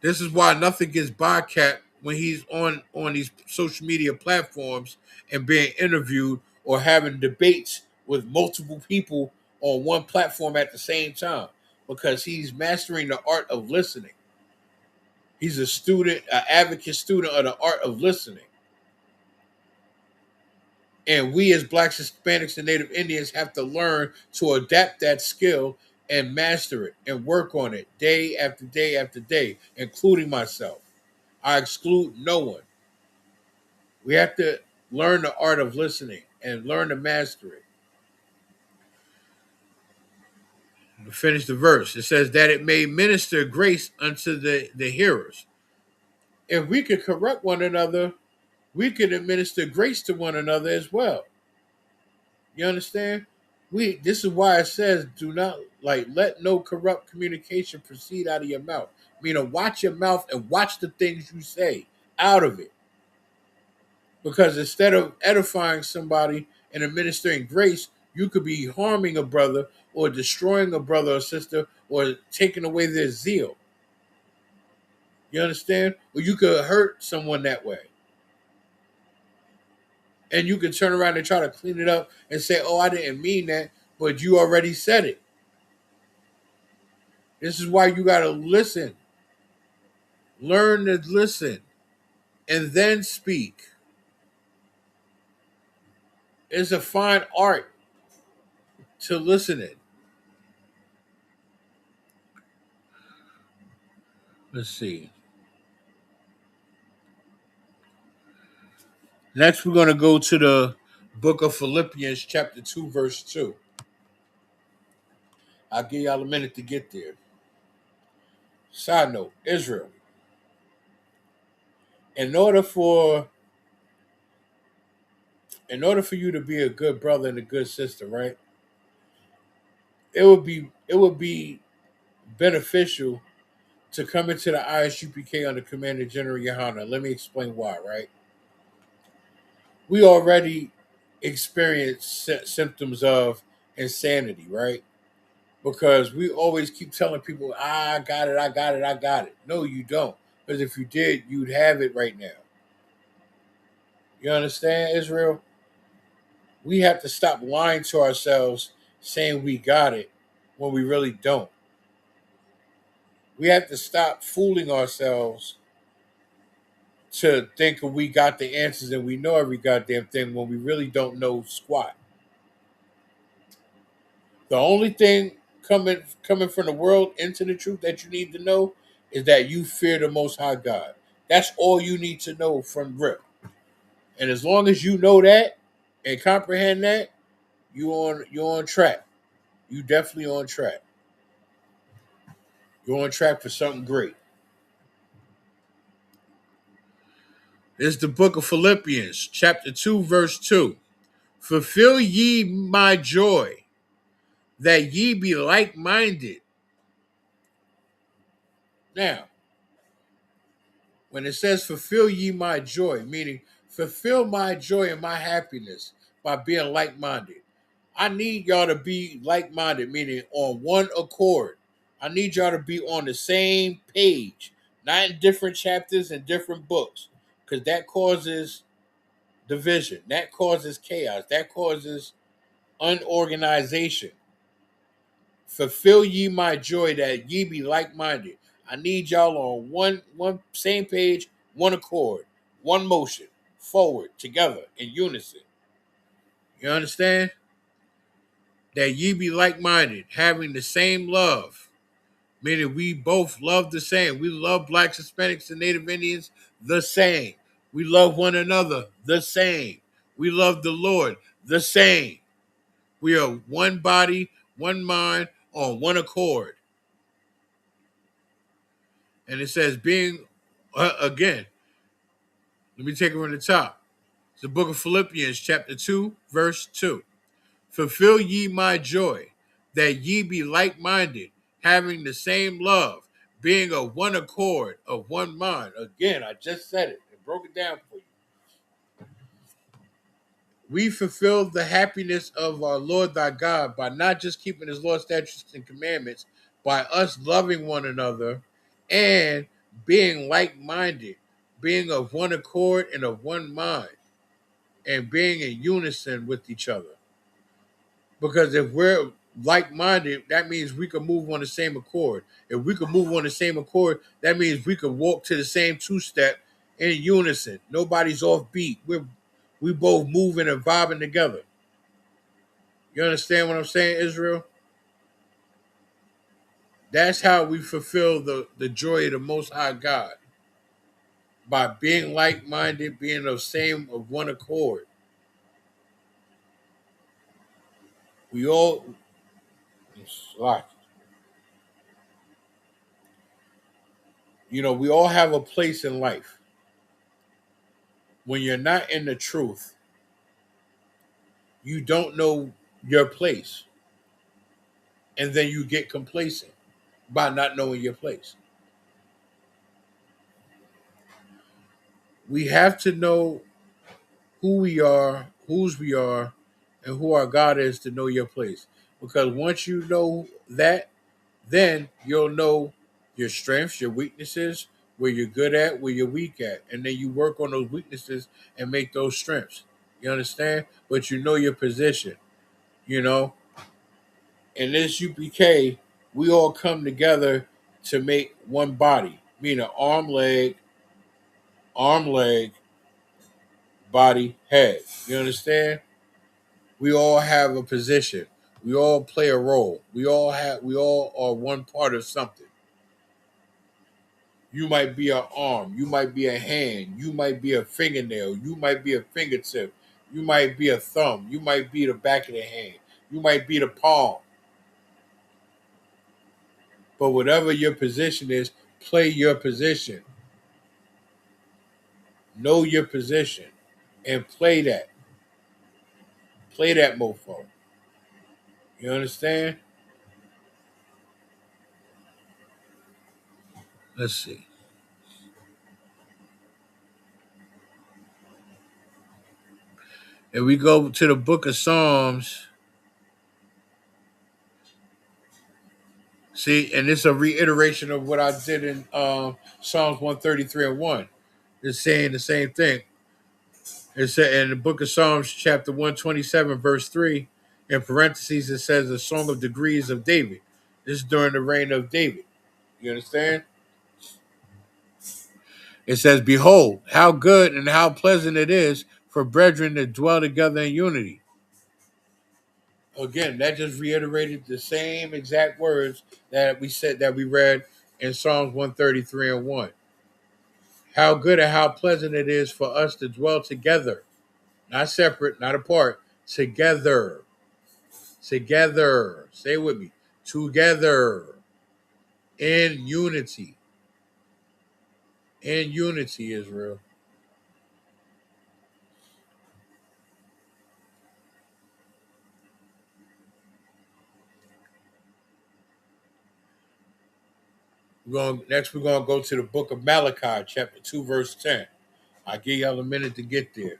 This is why nothing gets by Cap when he's on these social media platforms and being interviewed or having debates with multiple people on one platform at the same time, because he's mastering the art of listening. He's a student, an advocate student of the art of listening. And we as blacks, Hispanics, and Native Indians have to learn to adapt that skill and master it and work on it day after day after day, including myself. I exclude no one. We have to learn the art of listening and learn to master it. To finish the verse, it says that it may minister grace unto the hearers. If we could correct one another, we could administer grace to one another as well. You understand? This is why it says, do not let no corrupt communication proceed out of your mouth. Meaning, watch your mouth and watch the things you say out of it. Because instead of edifying somebody and administering grace, you could be harming a brother or destroying a brother or sister or taking away their zeal. You understand? Or you could hurt someone that way. And you can turn around and try to clean it up and say, oh, I didn't mean that, but you already said it. This is why you got to listen. Learn to listen and then speak. It's a fine art to listening. Let's see. Next, we're going to go to the book of Philippians, chapter 2, verse 2. I'll give y'all a minute to get there. Side note, Israel. In order for you to be a good brother and a good sister, right? it would be beneficial to come into the ISUPK under Commander General Yohana. Let me explain why. Right, we already experience symptoms of insanity, right? Because we always keep telling people, "I got it, I got it, I got it." No, you don't. Because if you did, you'd have it right now. You understand, Israel? We have to stop lying to ourselves, saying we got it when we really don't. We have to stop fooling ourselves to think we got the answers and we know every goddamn thing when we really don't know squat. The only thing coming from the world into the truth that you need to know is that you fear the Most High God. That's all you need to know from Rip. And as long as you know that and comprehend that, you're on track. You definitely on track. You're on track for something great. It's the book of Philippians, chapter 2, verse 2. Fulfill ye my joy, that ye be like-minded. Now, when it says fulfill ye my joy, meaning fulfill my joy and my happiness by being like-minded. I need y'all to be like-minded, meaning on one accord. I need y'all to be on the same page, not in different chapters and different books, because that causes division, that causes chaos, that causes unorganization. Fulfill ye my joy that ye be like-minded. I need y'all on one same page, one accord, one motion, forward, together, in unison. You understand? That ye be like-minded, having the same love. Meaning we both love the same. We love blacks, Hispanics, and Native Indians the same. We love one another the same. We love the Lord the same. We are one body, one mind, on one accord. And it says, being, again, let me take it from the top. It's the book of Philippians, chapter 2, verse 2. Fulfill ye my joy, that ye be like-minded, having the same love, being of one accord, of one mind. Again, I just said it and broke it down for you. We fulfill the happiness of our Lord thy God by not just keeping his law, statutes, and commandments, by us loving one another and being like-minded, being of one accord and of one mind, and being in unison with each other. Because if we're like-minded, that means we can move on the same accord. If we can move on the same accord, that means we can walk to the same two-step in unison. Nobody's off beat. We both moving and vibing together. You understand what I'm saying, Israel? That's how we fulfill the joy of the Most High God. By being like-minded, being of one accord. We all, we all have a place in life. When you're not in the truth, you don't know your place. And then you get complacent by not knowing your place. We have to know who we are, whose we are, and who our God is to know your place. Because once you know that, then you'll know your strengths, your weaknesses, where you're good at, where you're weak at. And then you work on those weaknesses and make those strengths. You understand? But you know your position. You know, in this UPK, we all come together to make one body, meaning arm, leg, body, head. You understand? We all have a position. We all play a role. We all are one part of something. You might be an arm, you might be a hand, you might be a fingernail, you might be a fingertip, you might be a thumb, you might be the back of the hand, you might be the palm. But whatever your position is, play your position. Know your position and play that. Play that mofo. You understand? Let's see. If we go to the book of Psalms, see, and it's a reiteration of what I did in Psalms 133 and 1. It's saying the same thing. It said in the book of Psalms, chapter 127, verse 3, in parentheses, it says the Song of Degrees of David. This is during the reign of David. You understand? It says, behold, how good and how pleasant it is for brethren to dwell together in unity. Again, that just reiterated the same exact words that we said that we read in Psalms 133 and 1. How good and how pleasant it is for us to dwell together, not separate, not apart, together. Together. Say it with me. Together. In unity. In unity, Israel. We're gonna go to the book of Malachi, chapter 2, verse 10. I'll give y'all a minute to get there.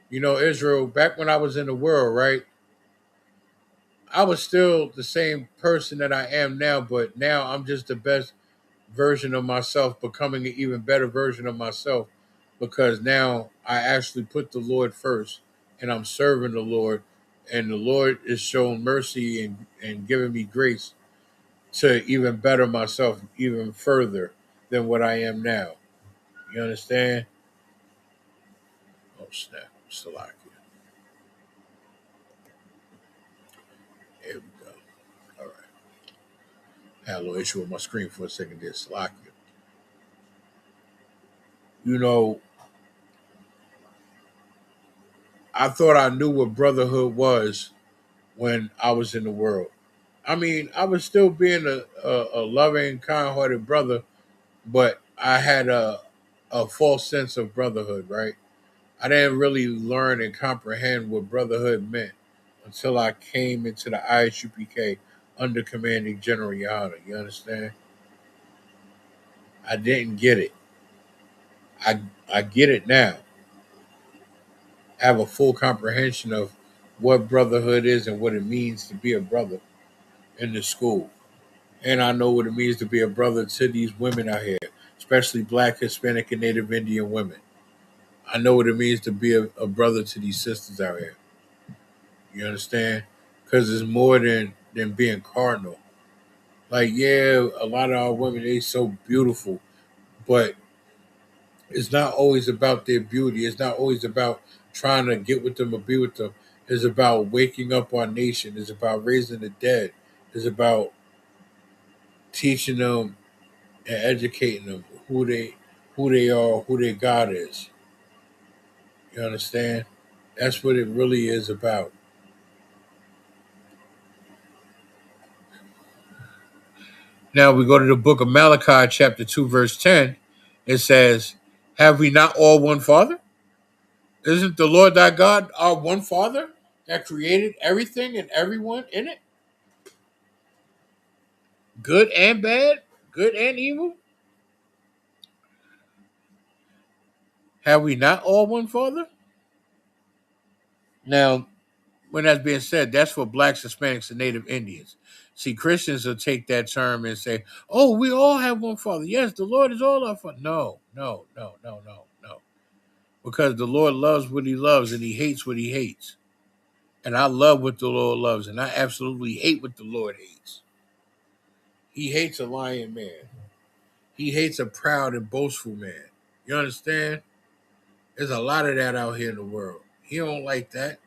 You know, Israel, back when I was in the world, right? I was still the same person that I am now, but now I'm just the best version of myself, becoming an even better version of myself because now I actually put the Lord first and I'm serving the Lord, and the Lord is showing mercy and giving me grace to even better myself even further than what I am now. You understand? Oh, snap. Salakia. Here we go. All right. I had a little issue with my screen for a second there. Salakia. You know, I thought I knew what brotherhood was when I was in the world. I mean, I was still being a loving, kind-hearted brother, but I had a false sense of brotherhood, right? I didn't really learn and comprehend what brotherhood meant until I came into the ISUPK under commanding General Yahana. You understand? I didn't get it. I get it now. I have a full comprehension of what brotherhood is and what it means to be a brother in the school. And I know what it means to be a brother to these women out here, especially Black, Hispanic, and Native Indian women. I know what it means to be a brother to these sisters out here. You understand? Because it's more than being cardinal. Like, yeah, a lot of our women, they so beautiful, but it's not always about their beauty. It's not always about trying to get with them or be with them. It's about waking up our nation. It's about raising the dead. It's about teaching them and educating them who they are, who their God is. You understand? That's what it really is about. Now we go to the book of Malachi, chapter 2, verse 10. It says, have we not all one Father? Isn't the Lord thy God our one Father that created everything and everyone in it? Good and bad, good and evil? Have we not all one Father? Now, when that's being said, that's for Blacks, Hispanics, and Native Indians. See, Christians will take that term and say, oh, we all have one Father. Yes, the Lord is all our Father. No, no, no, no, no, no. Because the Lord loves what he loves and he hates what he hates. And I love what the Lord loves and I absolutely hate what the Lord hates. He hates a lying man. He hates a proud and boastful man. You understand? There's a lot of that out here in the world. He don't like that.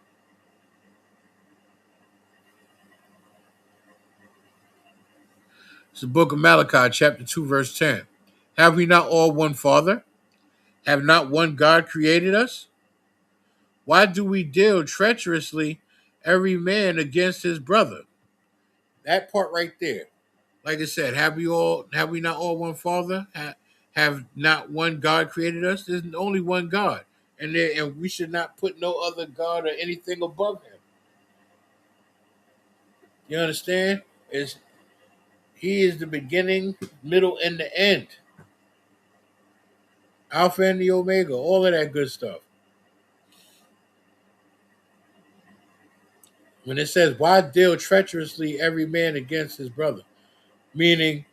It's the book of Malachi, chapter 2, verse 10. Have we not all one Father? Have not one God created us? Why do we deal treacherously every man against his brother? That part right there. Like I said, have we not all one Father? Have not one God created us? There's only one God. And we should not put no other God or anything above him. You understand? He is the beginning, middle, and the end. Alpha and the Omega, all of that good stuff. When it says, why deal treacherously every man against his brother? Meaning,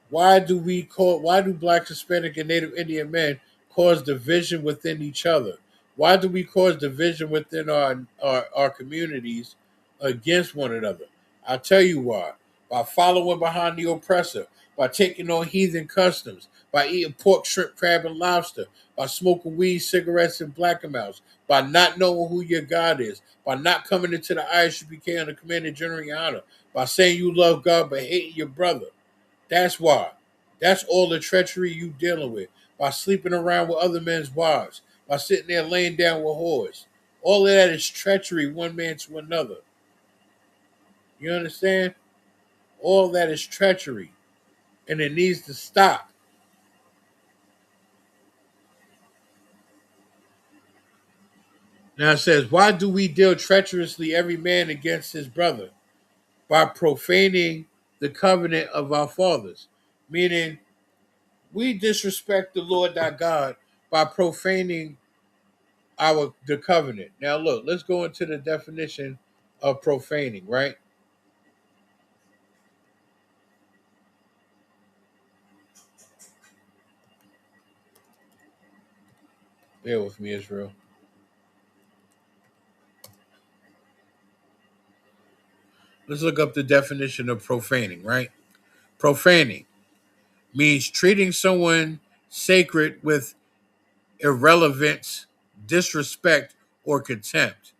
why do black, Hispanic, and Native Indian men cause division within each other? Why do we cause division within our communities against one another? I'll tell you why. By following behind the oppressor, by taking on heathen customs, by eating pork, shrimp, crab, and lobster, by smoking weed, cigarettes, and black amounts, by not knowing who your God is, by not coming into the ISUPK under command of General Yana, by saying you love God but hating your brother. That's why. That's all the treachery you dealing with. By sleeping around with other men's wives. By sitting there laying down with whores. All of that is treachery one man to another. You understand? All that is treachery. And it needs to stop. Now it says, why do we deal treacherously every man against his brother? By profaning the covenant of our fathers. Meaning, we disrespect the Lord thy God by profaning the covenant. Now look, let's go into the definition of profaning, right? Bear with me, Israel. Let's look up the definition of profaning, right? Profaning means treating someone sacred with irrelevance, disrespect, or contempt.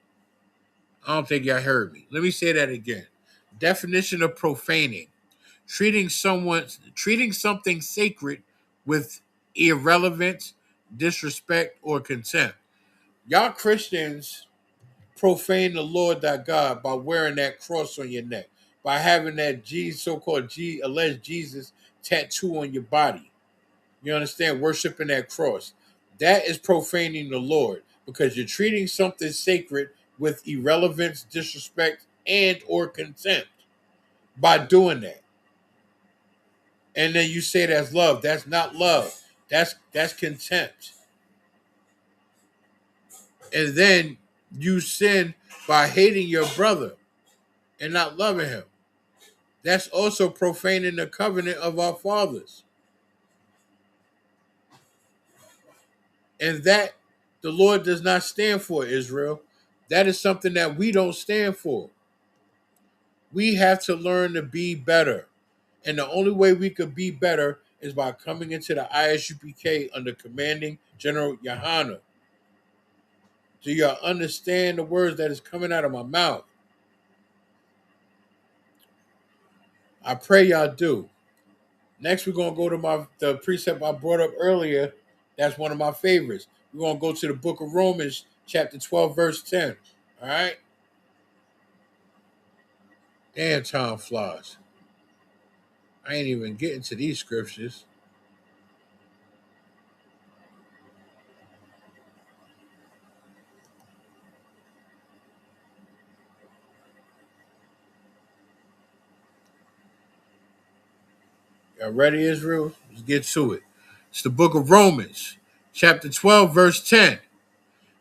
I don't think y'all heard me. Let me say that again. Definition of profaning: treating something sacred with irrelevance, disrespect, or contempt. Y'all Christians profane the Lord thy God by wearing that cross on your neck, by having that so-called alleged Jesus tattoo on your body. You understand? Worshiping that cross. That is profaning the Lord because you're treating something sacred with irrelevance, disrespect, and or contempt by doing that. And then you say that's love. That's not love. That's contempt. And then you sin by hating your brother and not loving him. That's also profaning the covenant of our fathers. And that the Lord does not stand for, Israel. That is something that we don't stand for. We have to learn to be better. And the only way we could be better is by coming into the ISUPK under commanding General Yohana. Do y'all understand the words that is coming out of my mouth? I pray y'all do. Next, we're gonna go to the precept I brought up earlier. That's one of my favorites. We're gonna go to the book of Romans, chapter 12, verse 10. All right. Damn, time flies. I ain't even getting to these scriptures. Y'all ready, Israel? Let's get to it. It's the book of Romans, chapter 12, verse 10.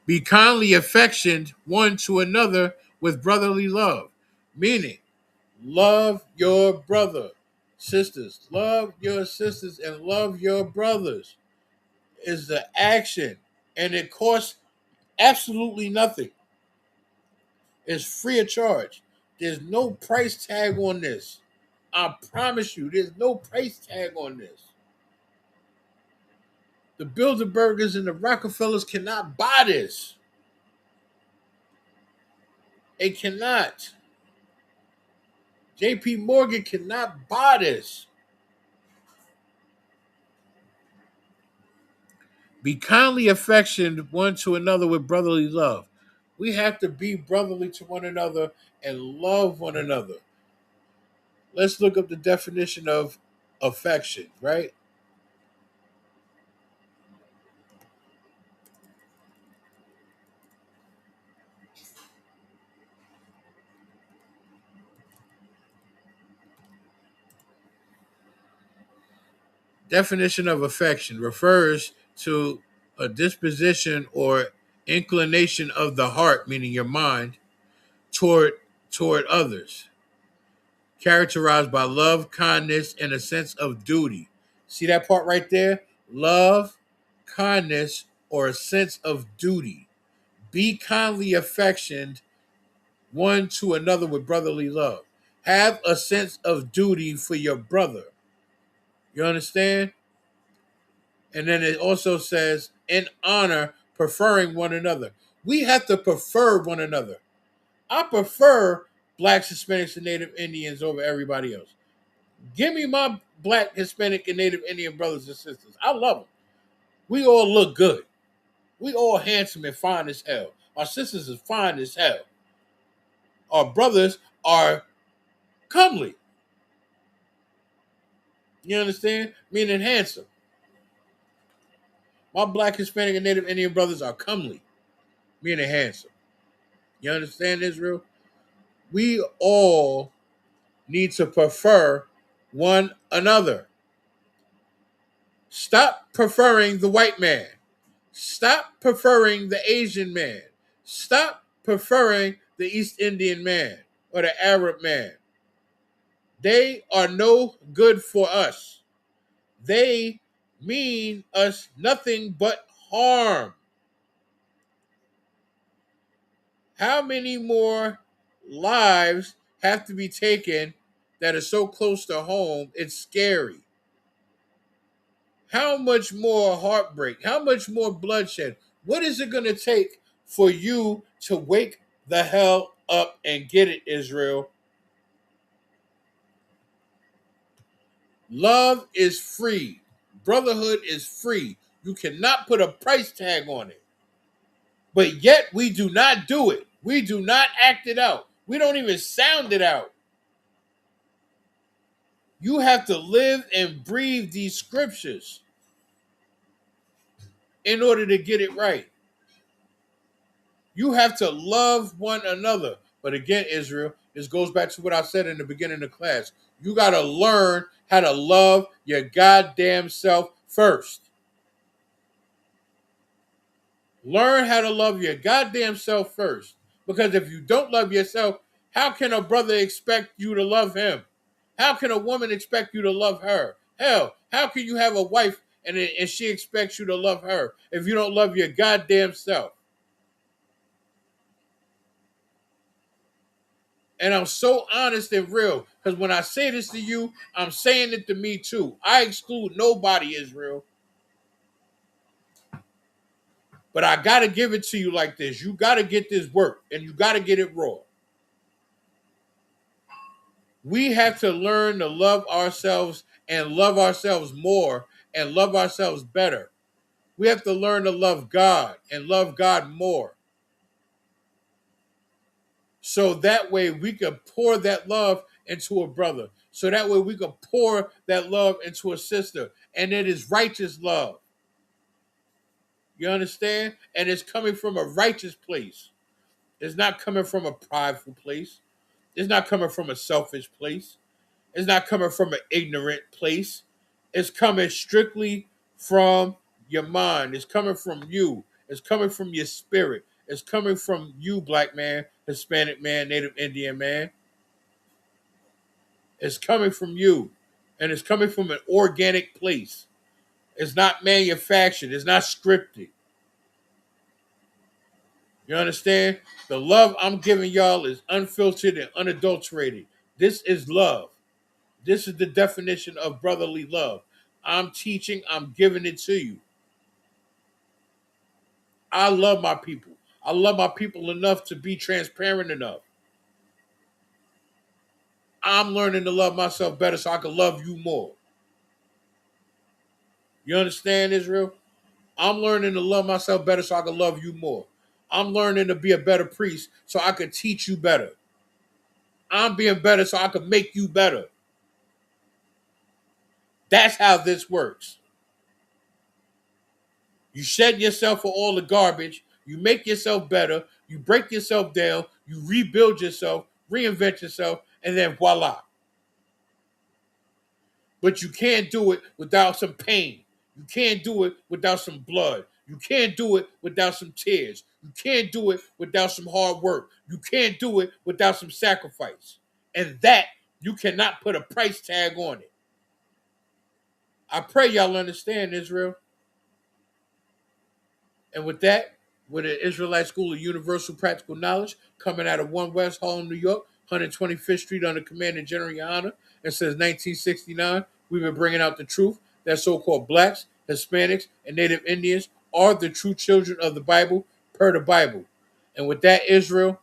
Be kindly affectioned one to another with brotherly love, meaning love your brother. Sisters, love your sisters and love your brothers is the action, and it costs absolutely nothing. It's free of charge. There's no price tag on this. I promise you, there's no price tag on this. The Bilderbergers and the Rockefellers cannot buy this. They cannot. JP Morgan cannot buy this. Be kindly affectioned one to another with brotherly love. We have to be brotherly to one another and love one another. Let's look up the definition of affection, right? Definition of affection refers to a disposition or inclination of the heart, meaning your mind, toward others, characterized by love, kindness, and a sense of duty. See that part right there? Love, kindness, or a sense of duty. Be kindly affectioned one to another with brotherly love. Have a sense of duty for your brother. You understand? And then it also says, in honor, preferring one another. We have to prefer one another. I prefer blacks, Hispanics, and Native Indians over everybody else. Give me my black, Hispanic, and Native Indian brothers and sisters. I love them. We all look good. We all handsome and fine as hell. Our sisters is fine as hell. Our brothers are comely. You understand? Meaning handsome. My black, Hispanic, and Native Indian brothers are comely. Meaning handsome. You understand, Israel? We all need to prefer one another. Stop preferring the white man. Stop preferring the Asian man. Stop preferring the East Indian man or the Arab man. They are no good for us. They mean us nothing but harm. How many more lives have to be taken that are so close to home? It's scary. How much more heartbreak? How much more bloodshed? What is it going to take for you to wake the hell up and get it, Israel? Love is free. Brotherhood is free. You cannot put a price tag on it. But yet we do not do it. We do not act it out. We don't even sound it out. You have to live and breathe these scriptures in order to get it right. You have to love one another. But again, Israel, this goes back to what I said in the beginning of class. You got to learn how to love your goddamn self first. Learn how to love your goddamn self first. Because if you don't love yourself, how can a brother expect you to love him? How can a woman expect you to love her? Hell, how can you have a wife and she expects you to love her if you don't love your goddamn self? And I'm so honest and real because when I say this to you, I'm saying it to me too. I exclude nobody, Israel. But I got to give it to you like this. You got to get this work and you got to get it raw. We have to learn to love ourselves and love ourselves more and love ourselves better. We have to learn to love God and love God more. So that way we can pour that love into a brother. So that way we can pour that love into a sister. And it is righteous love. You understand? And it's coming from a righteous place. It's not coming from a prideful place. It's not coming from a selfish place. It's not coming from an ignorant place. It's coming strictly from your mind. It's coming from you. It's coming from your spirit. It's coming from you, black man, Hispanic man, Native Indian man. It's coming from you. And it's coming from an organic place. It's not manufactured. It's not scripted. You understand? The love I'm giving y'all is unfiltered and unadulterated. This is love. This is the definition of brotherly love. I'm teaching, I'm giving it to you. I love my people. I love my people enough to be transparent enough. I'm learning to love myself better so I can love you more. You understand, Israel? I'm learning to love myself better so I can love you more. I'm learning to be a better priest so I can teach you better. I'm being better so I can make you better. That's how this works. You shed yourself for all the garbage. You make yourself better. You break yourself down. You rebuild yourself, reinvent yourself, and then voila. But you can't do it without some pain. You can't do it without some blood. You can't do it without some tears. You can't do it without some hard work. You can't do it without some sacrifice. And that, you cannot put a price tag on it. I pray y'all understand, Israel. And with that, with the Israelite School of Universal Practical Knowledge coming out of 1 West Harlem, New York, 125th Street under Commander General Yana. And since 1969, we've been bringing out the truth that so-called blacks, Hispanics, and Native Indians are the true children of the Bible per the Bible. And with that, Israel,